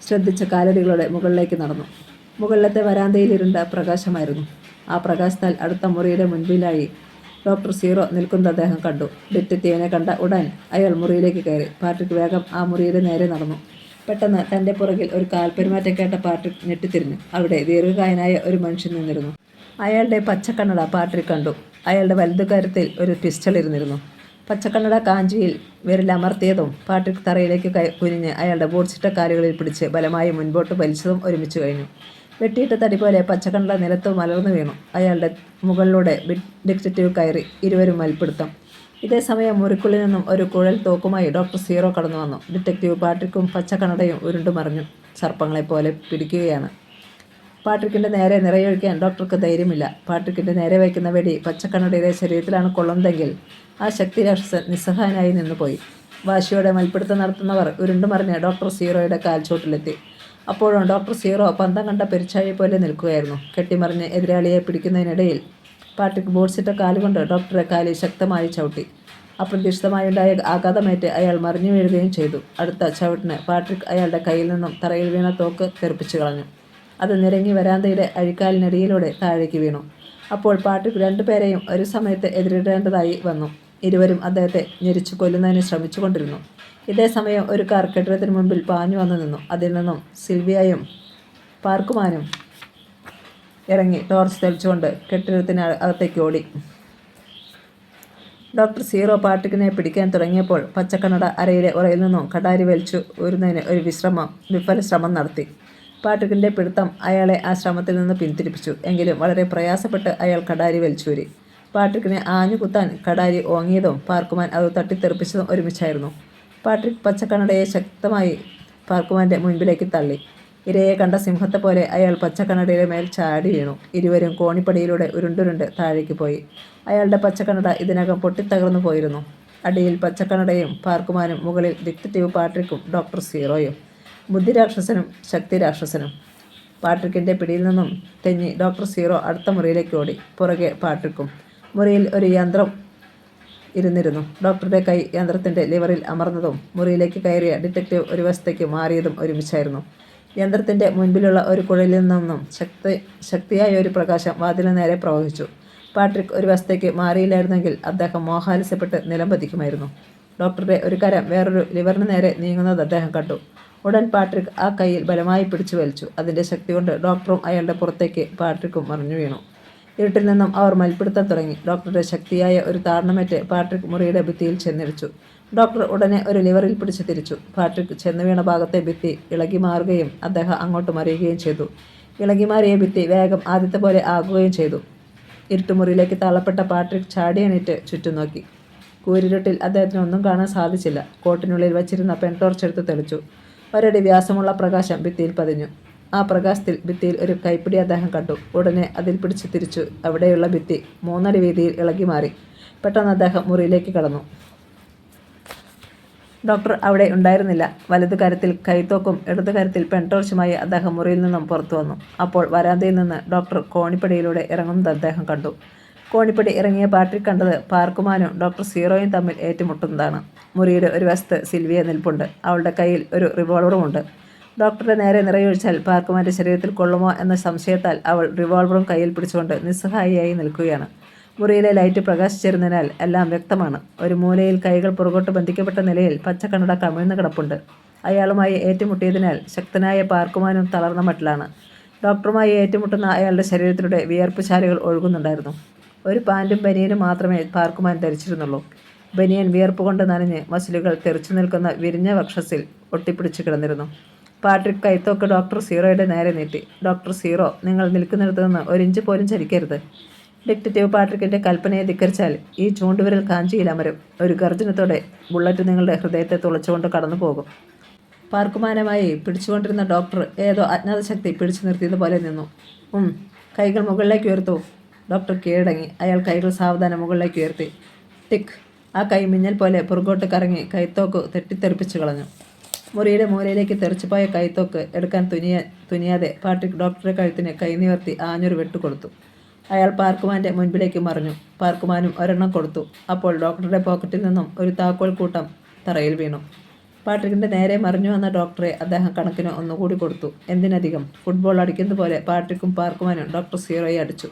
ശ്രദ്ധിച്ച കാലടികളോടെ മുകളിലേക്ക് നടന്നു. മുകളിലത്തെ വരാന്തയിൽ ഇരുണ്ട പ്രകാശമായിരുന്നു. ആ പ്രകാശത്താൽ അടുത്ത മുറിയുടെ മുൻപിലായി ഡോക്ടർ സീറോ നിൽക്കുന്നത് അദ്ദേഹം കണ്ടു. ഡിറ്റക്റ്റീവിനെ കണ്ട ഉടൻ അയാൾ മുറിയിലേക്ക് കയറി. പാട്രിക് വേഗം ആ മുറിയുടെ നേരെ നടന്നു. പെട്ടെന്ന് തൻ്റെ പുറകിൽ ഒരു കാൽപെരുമാറ്റം കേട്ട പാട്രിക് ഞെട്ടിത്തിരിഞ്ഞു. അവിടെ ദീർഘകായനായ ഒരു മനുഷ്യൻ നിന്നിരുന്നു. അയാളുടെ പച്ചക്കണ്ണട പാട്രിക് കണ്ടു. അയാളുടെ വലതുകരത്തിൽ ഒരു പിസ്റ്റൾ ഇരുന്നിരുന്നു. പച്ചക്കണ്ണട കാഞ്ചിയിൽ വിരലമർത്തിയതും പാട്രിക് തറയിലേക്ക് കുനിഞ്ഞ് അയാളുടെ ബൂട്ട്സിട്ട കാലുകളിൽ പിടിച്ച് ബലമായി മുൻപോട്ട് വലിച്ചതും ഒരുമിച്ച് കഴിഞ്ഞു. വെട്ടിയിട്ട തടി പോലെ പച്ചക്കണ്ണട നിലത്ത് മലർന്നു വീണു. അയാളുടെ മുകളിലൂടെ ഡിറ്റക്റ്റീവ് കയറി. ഇരുവരും മൽപ്പിടുത്തം. ഇതേസമയം മുറിക്കുള്ളിൽ നിന്നും ഒരു കുഴൽ തോക്കുമായി ഡോക്ടർ സീറോ കടന്നു വന്നു. ഡിറ്റക്റ്റീവ് പാട്രിക്കും പച്ചക്കണ്ണടയും ഉരുണ്ടുമറിഞ്ഞു സർപ്പങ്ങളെപ്പോലെ പിടിക്കുകയാണ്. പാട്രിക്കിൻ്റെ നേരെ നിറയൊഴിക്കാൻ ഡോക്ടർക്ക് ധൈര്യമില്ല. പാട്രിക്കിൻ്റെ നേരെ വയ്ക്കുന്ന വെടി പച്ചക്കണ്ണടയുടെ ശരീരത്തിലാണ് കൊള്ളുന്നതെങ്കിൽ ആ ശക്തി രാക്ഷസൻ നിസ്സഹായനായി നിന്നുപോയി. വാശിയോടെ മൽപ്പിടുത്തം നടത്തുന്നവർ ഉരുണ്ടുമറിഞ്ഞ് ഡോക്ടർ സീറോയുടെ കാൽച്ചോട്ടിലെത്തി. അപ്പോഴും ഡോക്ടർ സീറോ പന്തം കണ്ട പെരിച്ചാഴി പോലെ നിൽക്കുകയായിരുന്നു. കെട്ടിമറിഞ്ഞ് എതിരാളിയെ പിടിക്കുന്നതിനിടയിൽ പാട്രിക് ബൂട്ട്സിട്ട കാലുകൊണ്ട് ഡോക്ടറെ കാലിൽ ശക്തമായി ചവിട്ടി. അപ്രതീക്ഷിതമായുണ്ടായ ആഘാതമേറ്റ് അയാൾ മറിഞ്ഞു വീഴുകയും ചെയ്തു. അടുത്ത ചവിട്ടിന് പാട്രിക് അയാളുടെ കയ്യിൽ നിന്നും തറയിൽ വീണ തോക്ക് തെറിപ്പിച്ചു കളഞ്ഞു. അത് നിരങ്ങി വരാന്തയുടെ അഴിക്കാലിനടിയിലൂടെ താഴേക്ക് വീണു. അപ്പോൾ പാട്രിക് 2 പേരെയും ഒരു സമയത്ത് എതിരിടേണ്ടതായി വന്നു. ഇരുവരും അദ്ദേഹത്തെ ഞെരിച്ചു കൊല്ലുന്നതിന് ശ്രമിച്ചുകൊണ്ടിരുന്നു. ഇതേസമയം ഒരു കാർ കെട്ടിടത്തിന് മുൻപിൽ പാഞ്ഞു വന്നു നിന്നു. അതിൽ നിന്നും സിൽവിയയും പാർക്കുമാനും ഇറങ്ങി ടോർച്ച് തെളിച്ചുകൊണ്ട് കെട്ടിടത്തിന് അകത്തേക്ക് ഓടി. ഡോക്ടർ സീറോ പാട്രിക്കിനെ പിടിക്കാൻ തുടങ്ങിയപ്പോൾ പച്ചക്കണ്ണട അരയിലെ ഉറയിൽ നിന്നും കടാരി വലിച്ചു ഊരുന്നതിന് ഒരു വിഫല ശ്രമം നടത്തി. പാട്രിക്കിൻ്റെ പിടുത്തം അയാളെ ആ ശ്രമത്തിൽ നിന്ന് പിന്തിരിപ്പിച്ചു. എങ്കിലും വളരെ പ്രയാസപ്പെട്ട് അയാൾ കടാരി വലിച്ചൂരി. പാട്രിക്കിനെ ആഞ്ഞുകുത്താൻ കടാരി ഓങ്ങിയതും പാർക്കുമാൻ അത് തട്ടിത്തെറിപ്പിച്ചതും ഒരുമിച്ചായിരുന്നു. പാട്രിക് പച്ചക്കണ്ണടയെ ശക്തമായി പാർക്കുമാൻ്റെ മുൻപിലേക്ക് തള്ളി. ഇരയെ കണ്ട സിംഹത്തെപ്പോലെ അയാൾ പച്ചക്കണ്ണടയുടെ മേൽ ചാടി വീണു. ഇരുവരും കോണിപ്പടിയിലൂടെ ഉരുണ്ടുരുണ്ട് താഴേക്ക് പോയി. അയാളുടെ പച്ചക്കണ്ണട ഇതിനകം പൊട്ടിത്തകർന്നു പോയിരുന്നു. അടിയിൽ പച്ചക്കണ്ണടയും പാർക്കുമാനും, മുകളിൽ ഡിറ്റക്റ്റീവ് പാട്രിക്കും ഡോക്ടർ സീറോയും. ബുദ്ധിരാക്ഷസനും ശക്തിരാക്ഷസനും. പാട്രിക്കിൻ്റെ പിടിയിൽ നിന്നും തെന്നി ഡോക്ടർ സീറോ അടുത്ത മുറിയിലേക്ക് ഓടി. പുറകെ പാട്രിക്കും. മുറിയിൽ ഒരു യന്ത്രം ഇരുന്നിരുന്നു. ഡോക്ടറുടെ കൈ യന്ത്രത്തിൻ്റെ ലിവറിൽ അമർന്നതും മുറിയിലേക്ക് കയറിയ ഡിറ്റക്റ്റീവ് ഒരു വശത്തേക്ക് മാറിയതും ഒരുമിച്ചായിരുന്നു. യന്ത്രത്തിൻ്റെ മുൻപിലുള്ള ഒരു കുഴലിൽ നിന്നും ശക്തിയായ ഒരു പ്രകാശം വാതിലിന് നേരെ പ്രവഹിച്ചു. പാട്രിക് ഒരു വശത്തേക്ക് മാറിയില്ലായിരുന്നെങ്കിൽ അദ്ദേഹം മോഹാലസ്യപ്പെട്ട് നിലംപതിക്കുമായിരുന്നു. ഡോക്ടറുടെ ഒരു കരം വേറൊരു ലിവറിന് നേരെ നീങ്ങുന്നത് അദ്ദേഹം കണ്ടു. ഉടൻ പാട്രിക് ആ കൈയിൽ ബലമായി പിടിച്ചു വലിച്ചു. അതിൻ്റെ ശക്തി കൊണ്ട് ഡോക്ടറും അയാളുടെ പുറത്തേക്ക് പാട്രിക്കും മറിഞ്ഞു വീണു. ഇരുട്ടിൽ നിന്നും അവർ മൽപ്പിടുത്തം തുടങ്ങി. ഡോക്ടറുടെ ശക്തിയായ ഒരു താരണമേറ്റ് പാട്രിക് മുറിയുടെ ഭിത്തിയിൽ ചെന്നിടിച്ചു. ഡോക്ടർ ഉടനെ ഒരു ലിവറിൽ പിടിച്ച് തിരിച്ചു. പാട്രിക് ചെന്നു വീണ ഭാഗത്തെ ഭിത്തി ഇളകി മാറുകയും അദ്ദേഹം അങ്ങോട്ട് മറിയുകയും ചെയ്തു. ഇളകി മാറിയ ഭിത്തി വേഗം ആദ്യത്തെ പോലെ ആകുകയും ചെയ്തു. ഇരുട്ടുമുറിയിലേക്ക് തള്ളപ്പെട്ട പാട്രിക് ചാടി എണീറ്റ് ചുറ്റും നോക്കി. കൂരിരുട്ടിൽ അദ്ദേഹത്തിന് ഒന്നും കാണാൻ സാധിച്ചില്ല. കോട്ടിനുള്ളിൽ വച്ചിരുന്ന പെൺടോർച്ചെടുത്ത് തെളിച്ചു. ഒരടി വ്യാസമുള്ള പ്രകാശം ഭിത്തിയിൽ പതിഞ്ഞു. ആ പ്രകാശത്തിൽ ഭിത്തിയിൽ ഒരു കൈപ്പിടി അദ്ദേഹം കണ്ടു. ഉടനെ അതിൽ പിടിച്ച് തിരിച്ചു. അവിടെയുള്ള ഭിത്തി 3 അടി വീതിയിൽ ഇളകി മാറി. പെട്ടെന്ന് അദ്ദേഹം മുറിയിലേക്ക് കടന്നു. ഡോക്ടർ അവിടെ ഉണ്ടായിരുന്നില്ല. വലതു കരത്തിൽ കൈത്തോക്കും ഇടതു കരത്തിൽ പെൺടോർച്ചുമായി അദ്ദേഹം മുറിയിൽ നിന്നും പുറത്തു വന്നു. അപ്പോൾ വരാന്തയിൽ നിന്ന് ഡോക്ടർ കോണിപ്പടിയിലൂടെ ഇറങ്ങുന്നത് അദ്ദേഹം കണ്ടു. കോണിപ്പടി ഇറങ്ങിയ പാട്രിക് കണ്ടത് പാർക്കുമാനും ഡോക്ടർ സീറോയും തമ്മിൽ ഏറ്റുമുട്ടുന്നതാണ്. മുറിയുടെ ഒരു വശത്ത് സിൽവിയ നിൽപ്പുണ്ട്. അവളുടെ കയ്യിൽ ഒരു റിവോൾവറുമുണ്ട്. ഡോക്ടറുടെ നേരെ നിറയൊഴിച്ചാൽ പാർക്കുമാൻ്റെ ശരീരത്തിൽ കൊള്ളുമോ എന്ന സംശയത്താൽ അവൾ റിവോൾവറും കയ്യിൽ പിടിച്ചുകൊണ്ട് നിസ്സഹായിയായി നിൽക്കുകയാണ്. മുറിയിലെ ലൈറ്റ് പ്രകാശിച്ചിരുന്നതിനാൽ എല്ലാം വ്യക്തമാണ്. ഒരു മൂലയിൽ കൈകൾ പുറകോട്ട് ബന്ധിക്കപ്പെട്ട നിലയിൽ പച്ചക്കണ്ണട കമിഴ്ന്നു കിടപ്പുണ്ട്. അയാളുമായി ഏറ്റുമുട്ടിയതിനാൽ ശക്തനായ പാർക്കുമാനും തളർന്ന മട്ടിലാണ്. ഡോക്ടറുമായി ഏറ്റുമുട്ടുന്ന അയാളുടെ ശരീരത്തിലൂടെ വിയർപ്പ് ചാലുകൾ ഒഴുകുന്നുണ്ടായിരുന്നു. ഒരു പാൻറ്റും ബനിയനും മാത്രമേ പാർക്കുമാൻ ധരിച്ചിരുന്നുള്ളൂ. ബനിയൻ വിയർപ്പ് കൊണ്ട് നനഞ്ഞ് മസിലുകൾ തെറിച്ചു നിൽക്കുന്ന വിരിഞ്ഞ വക്ഷസിൽ ഒട്ടിപ്പിടിച്ചു കിടന്നിരുന്നു. പാട്രിക് കൈത്തോക്ക് ഡോക്ടർ സീറോയുടെ നേരെ നീട്ടി. ഡോക്ടർ സീറോ, നിങ്ങൾ നിൽക്കുന്നിടത്ത് നിന്ന് 1 ഇഞ്ച് പോലും ചലിക്കരുത്. ഡിറ്റക്റ്റീവ് പാട്രിക്കിൻ്റെ കൽപ്പനയെ ധിക്കരിച്ചാൽ ഈ ചൂണ്ടുവിരൽ കാഞ്ചിയിൽ അമരും. ഒരു ഗർജനത്തോടെ ബുള്ളറ്റ് നിങ്ങളുടെ ഹൃദയത്തെ തുളച്ചുകൊണ്ട് കടന്നു പോകും. പാർക്കുമാനമായി പിടിച്ചുകൊണ്ടിരുന്ന ഡോക്ടർ ഏതോ അജ്ഞാത ശക്തി പിടിച്ചു നിർത്തിയതുപോലെ നിന്നു. കൈകൾ മുകളിലേക്ക് ഉയർത്തു. ഡോക്ടർ കീഴടങ്ങി. അയാൾ കൈകൾ സാവധാനം മുകളിലേക്ക് ഉയർത്തി. ടിക്. ആ കൈ മിന്നൽ പോലെ പുറകോട്ട് കറങ്ങി കൈത്തോക്ക് തെറ്റിത്തെറിപ്പിച്ചു കളഞ്ഞു. മുറിയുടെ മൂലയിലേക്ക് തെറിച്ചുപോയ കൈത്തോക്ക് എടുക്കാൻ തുനിയാതെ പാട്രിക് ഡോക്ടറുടെ കഴുത്തിന് കൈ നിവർത്തി ആഞ്ഞൊരു വെട്ടുകൊടുത്തു. അയാൾ പാർക്കുമാൻ്റെ മുൻപിലേക്ക് മറിഞ്ഞു. പാർക്കുമാനും ഒരെണ്ണം കൊടുത്തു. അപ്പോൾ ഡോക്ടറുടെ പോക്കറ്റിൽ നിന്നും ഒരു താക്കോൽ കൂട്ടം തറയിൽ വീണു. പാട്രിക്കിൻ്റെ നേരെ മറിഞ്ഞു വന്ന ഡോക്ടറെ അദ്ദേഹം കണക്കിന് ഒന്നുകൂടി കൊടുത്തു. എന്തിനധികം, ഫുട്ബോൾ അടിക്കുന്നത് പോലെ പാട്രിക്കും പാർക്കുമാനും ഡോക്ടർ സീറോയെ അടിച്ചു.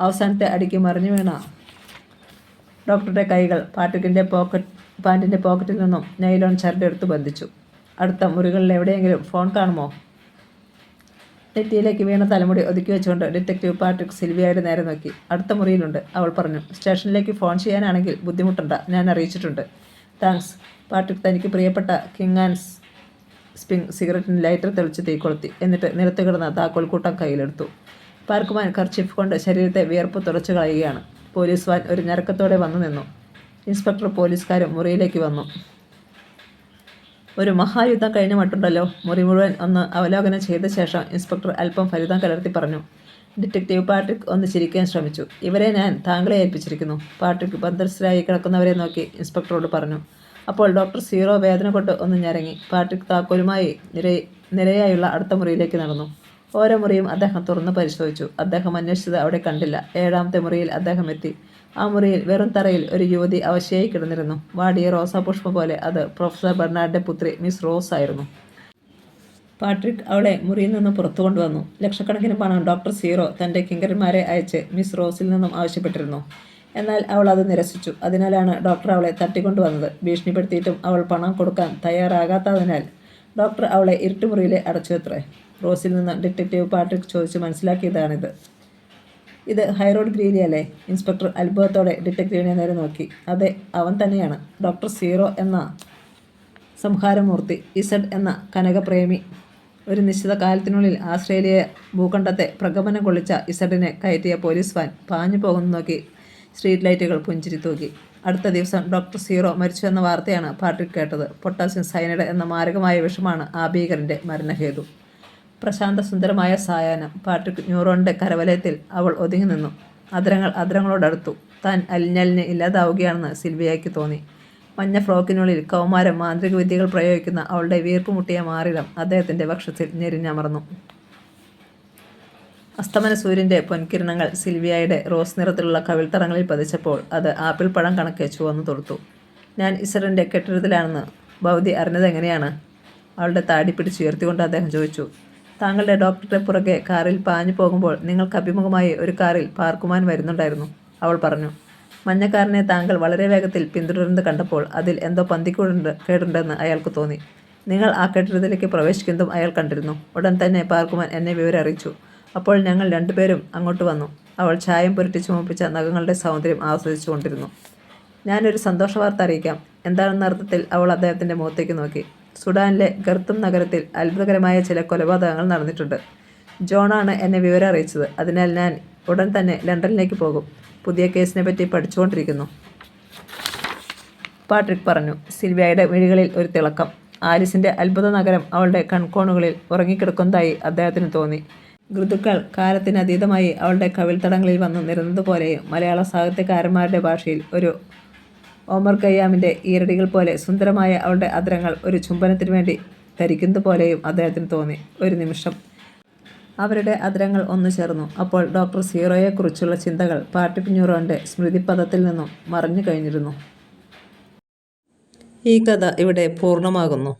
അവസാനത്തെ അടിക്ക് മറിഞ്ഞു വീണ ഡോക്ടറുടെ കൈകൾ പാട്രിക്കിൻ്റെ പാൻറ്റിൻ്റെ പോക്കറ്റിൽ നിന്നും നൈലോൺ ചരടെടുത്ത് ബന്ധിച്ചു. അടുത്ത മുറികളിൽ എവിടെയെങ്കിലും ഫോൺ കാണുമോ? നെറ്റിയിലേക്ക് വീണ തലമുടി ഒതുക്കി വെച്ചുകൊണ്ട് ഡിറ്റക്റ്റീവ് പാട്രിക് സിൽവിയയുടെ നേരെ നോക്കി. അടുത്ത മുറിയിലുണ്ട്, അവൾ പറഞ്ഞു. സ്റ്റേഷനിലേക്ക് ഫോൺ ചെയ്യാനാണെങ്കിൽ ബുദ്ധിമുട്ടണ്ട, ഞാൻ അറിയിച്ചിട്ടുണ്ട്. താങ്ക്സ്. പാട്രിക് തനിക്ക് പ്രിയപ്പെട്ട കിങ് ആൻഡ് സ്പിങ് സിഗരറ്റിന് ലൈറ്റർ തെളിച്ച് തീ കൊളുത്തി. എന്നിട്ട് നിലത്ത് കിടന്ന താക്കോൽക്കൂട്ടം കയ്യിലെടുത്തു. പാർക്കുമാൻ കർച്ചീഫ് കൊണ്ട് ശരീരത്തെ വിയർപ്പ് തുടച്ചു കളയുകയാണ്. പോലീസ് വാൻ ഒരു ഞരക്കത്തോടെ വന്നു നിന്നു. ഇൻസ്പെക്ടർ പോലീസുകാരും മുറിയിലേക്ക് വന്നു. ഒരു മഹായുദ്ധം കഴിഞ്ഞ മട്ടുണ്ടല്ലോ. മുറി മുഴുവൻ ഒന്ന് അവലോകനം ചെയ്ത ശേഷം ഇൻസ്പെക്ടർ അല്പം ഫലിതം കലർത്തി പറഞ്ഞു. ഡിറ്റക്റ്റീവ് പാട്രിക് ഒന്ന് ചിരിക്കാൻ ശ്രമിച്ചു. ഇവരെ ഞാൻ താങ്കളെ ഏൽപ്പിച്ചിരിക്കുന്നു. പാട്രിക് ബന്ധസ്ഥരായി കിടക്കുന്നവരെ നോക്കി ഇൻസ്പെക്ടറോട് പറഞ്ഞു. അപ്പോൾ ഡോക്ടർ സീറോ വേദന കൊണ്ട് ഒന്ന് ഞരങ്ങി. പാട്രിക് താക്കോലുമായി നിരയായുള്ള അടുത്ത മുറിയിലേക്ക് നടന്നു. ഓരോ മുറിയും അദ്ദേഹം തുറന്ന് പരിശോധിച്ചു. അദ്ദേഹം അന്വേഷിച്ചത് അവിടെ കണ്ടില്ല. 7ാമത്തെ മുറിയിൽ അദ്ദേഹം എത്തി. ആ മുറിയിൽ വെറും തറയിൽ ഒരു യുവതി അവശയായി കിടന്നിരുന്നു. വാടിയ റോസാപുഷ്പം പോലെ. അത് പ്രൊഫസർ ബെർണാഡിൻ്റെ പുത്രി മിസ് റോസ് ആയിരുന്നു. പാട്രിക് അവളെ മുറിയിൽ നിന്ന് പുറത്തു കൊണ്ടുവന്നു. ലക്ഷക്കണക്കിന് പണം ഡോക്ടർ സീറോ തൻ്റെ കിങ്കരന്മാരെ അയച്ച് മിസ് റോസിൽ നിന്നും ആവശ്യപ്പെട്ടിരുന്നു. എന്നാൽ അവൾ അത് നിരസിച്ചു. അതിനാലാണ് ഡോക്ടർ അവളെ തട്ടിക്കൊണ്ടുവന്നത്. ഭീഷണിപ്പെടുത്തിയിട്ടും അവൾ പണം കൊടുക്കാൻ തയ്യാറാകാത്തതിനാൽ ഡോക്ടർ അവളെ ഇരുട്ടുമുറിയിലെ അടച്ചുവത്രേ. റോസിൽ നിന്ന് ഡിറ്റക്റ്റീവ് പാട്രിക് ചോദിച്ച് മനസ്സിലാക്കിയതാണിത്. ഇത് ഹൈറോഡ് ഗ്രീലി അല്ലേ? ഇൻസ്പെക്ടർ അത്ഭുതത്തോടെ ഡിറ്റക്റ്റീവിനെ നേരെ നോക്കി. അതെ, അവൻ തന്നെയാണ്. ഡോക്ടർ സീറോ എന്ന സംഹാരമൂർത്തി, ഇസഡ് എന്ന കനകപ്രേമി. ഒരു നിശ്ചിത കാലത്തിനുള്ളിൽ ആസ്ട്രേലിയ ഭൂഖണ്ഡത്തെ പ്രകമ്പനം കൊള്ളിച്ച ഇസഡിനെ കയറ്റിയ പോലീസ് വാൻ പാഞ്ഞു പോകുന്നു നോക്കി സ്ട്രീറ്റ് ലൈറ്റുകൾ പുഞ്ചിരി തൂക്കി. അടുത്ത ദിവസം ഡോക്ടർ സീറോ മരിച്ചു എന്ന വാർത്തയാണ് പാട്രിക് കേട്ടത്. പൊട്ടാസ്യം സയനൈഡ് എന്ന മാരകമായ വിഷമാണ് ആ ഭീകരൻ്റെ മരണഹേതു. പ്രശാന്ത സുന്ദരമായ സായാഹ്നം. പാട്രിക് ന്യൂറോണിൻ്റെ കരവലയത്തിൽ അവൾ ഒതുങ്ങി നിന്നു. അധരങ്ങളോടടുത്തു. താൻ അലിഞ്ഞലിഞ്ഞ് ഇല്ലാതാവുകയാണെന്ന് സിൽവിയയ്ക്ക് തോന്നി. മഞ്ഞ ഫ്രോക്കിനുള്ളിൽ കൗമാരം മാന്ത്രിക വിദ്യകൾ പ്രയോഗിക്കുന്ന അവളുടെ വീർപ്പുമുട്ടിയ മാറിടം അദ്ദേഹത്തിൻ്റെ വക്ഷത്തിൽ ഞെരിഞ്ഞമർന്നു. അസ്തമന സൂര്യൻ്റെ പൊൻകിരണങ്ങൾ സിൽവിയയുടെ റോസ് നിറത്തിലുള്ള കവിൾത്തടങ്ങളിൽ പതിച്ചപ്പോൾ അത് ആപ്പിൾ പഴം കണക്കെ ചുവന്നു തൊടുത്തു. ഞാൻ ഇസഡിൻ്റെ കെട്ടിടത്തിലാണെന്ന് ഭവതി അറിഞ്ഞതെങ്ങനെയാണ്? അവളുടെ താടി പിടിച്ചുയർത്തിക്കൊണ്ട് അദ്ദേഹം ചോദിച്ചു. താങ്കളുടെ ഡോക്ടറുടെ പുറകെ കാറിൽ പാഞ്ഞു പോകുമ്പോൾ നിങ്ങൾക്ക് അഭിമുഖമായി ഒരു കാറിൽ പാർക്കുമാൻ വരുന്നുണ്ടായിരുന്നു, അവൾ പറഞ്ഞു. മഞ്ഞക്കാരനെ താങ്കൾ വളരെ വേഗത്തിൽ പിന്തുടരുന്നത് കണ്ടപ്പോൾ അതിൽ എന്തോ കേടുണ്ടെന്ന് അയാൾക്ക് തോന്നി. നിങ്ങൾ ആ കെട്ടിടത്തിലേക്ക് പ്രവേശിക്കുന്നതും അയാൾ കണ്ടിരുന്നു. ഉടൻ തന്നെ പാർക്കുമാൻ എന്നെ വിവരം അറിയിച്ചു. അപ്പോൾ ഞങ്ങൾ രണ്ടുപേരും അങ്ങോട്ട് വന്നു. അവൾ ചായം പുരട്ടി ചുമപ്പിച്ച നഖങ്ങളുടെ സൗന്ദര്യം ആസ്വദിച്ചു കൊണ്ടിരുന്നു. ഞാനൊരു സന്തോഷ വാർത്ത അറിയിക്കാം. എന്താണെന്ന അർത്ഥത്തിൽ അവൾ അദ്ദേഹത്തിൻ്റെ മുഖത്തേക്ക് നോക്കി. സുഡാനിലെ ഖർത്തും നഗരത്തിൽ അത്ഭുതകരമായ ചില കൊലപാതകങ്ങൾ നടന്നിട്ടുണ്ട്. ജോണാണ് എന്നെ വിവരം അറിയിച്ചത്. അതിനാൽ ഞാൻ ഉടൻ തന്നെ ലണ്ടനിലേക്ക് പോകും. പുതിയ കേസിനെ പറ്റി പഠിച്ചുകൊണ്ടിരിക്കുന്നു, പാട്രിക് പറഞ്ഞു. സിൽവിയയുടെ മിഴികളിൽ ഒരു തിളക്കം. ആലിസിൻ്റെ അത്ഭുത നഗരം അവളുടെ കൺകോണുകളിൽ ഉറങ്ങിക്കിടക്കുന്നതായി അദ്ദേഹത്തിന് തോന്നി. ഋതുക്കൾ കാലത്തിനതീതമായി അവളുടെ കവിൾത്തടങ്ങളിൽ വന്നു നിരന്നതുപോലെയും മലയാള സാഹിത്യകാരന്മാരുടെ ഭാഷയിൽ ഒരു ഓമർ ഖയ്യാമിൻ്റെ ഈരടികൾ പോലെ സുന്ദരമായ അവളുടെ അധരങ്ങൾ ഒരു ചുംബനത്തിനു വേണ്ടി ധരിക്കുന്നത് പോലെയും അദ്ദേഹത്തിന് തോന്നി. ഒരു നിമിഷം അവരുടെ അധരങ്ങൾ ഒന്നു ചേർന്നു. അപ്പോൾ ഡോക്ടർ സീറോയെക്കുറിച്ചുള്ള ചിന്തകൾ പാട്രിക് ന്യൂറോണിൻ്റെ സ്മൃതിപഥത്തിൽ നിന്നും മറഞ്ഞു കഴിഞ്ഞിരുന്നു. ഈ കഥ ഇവിടെ പൂർണ്ണമാകുന്നു.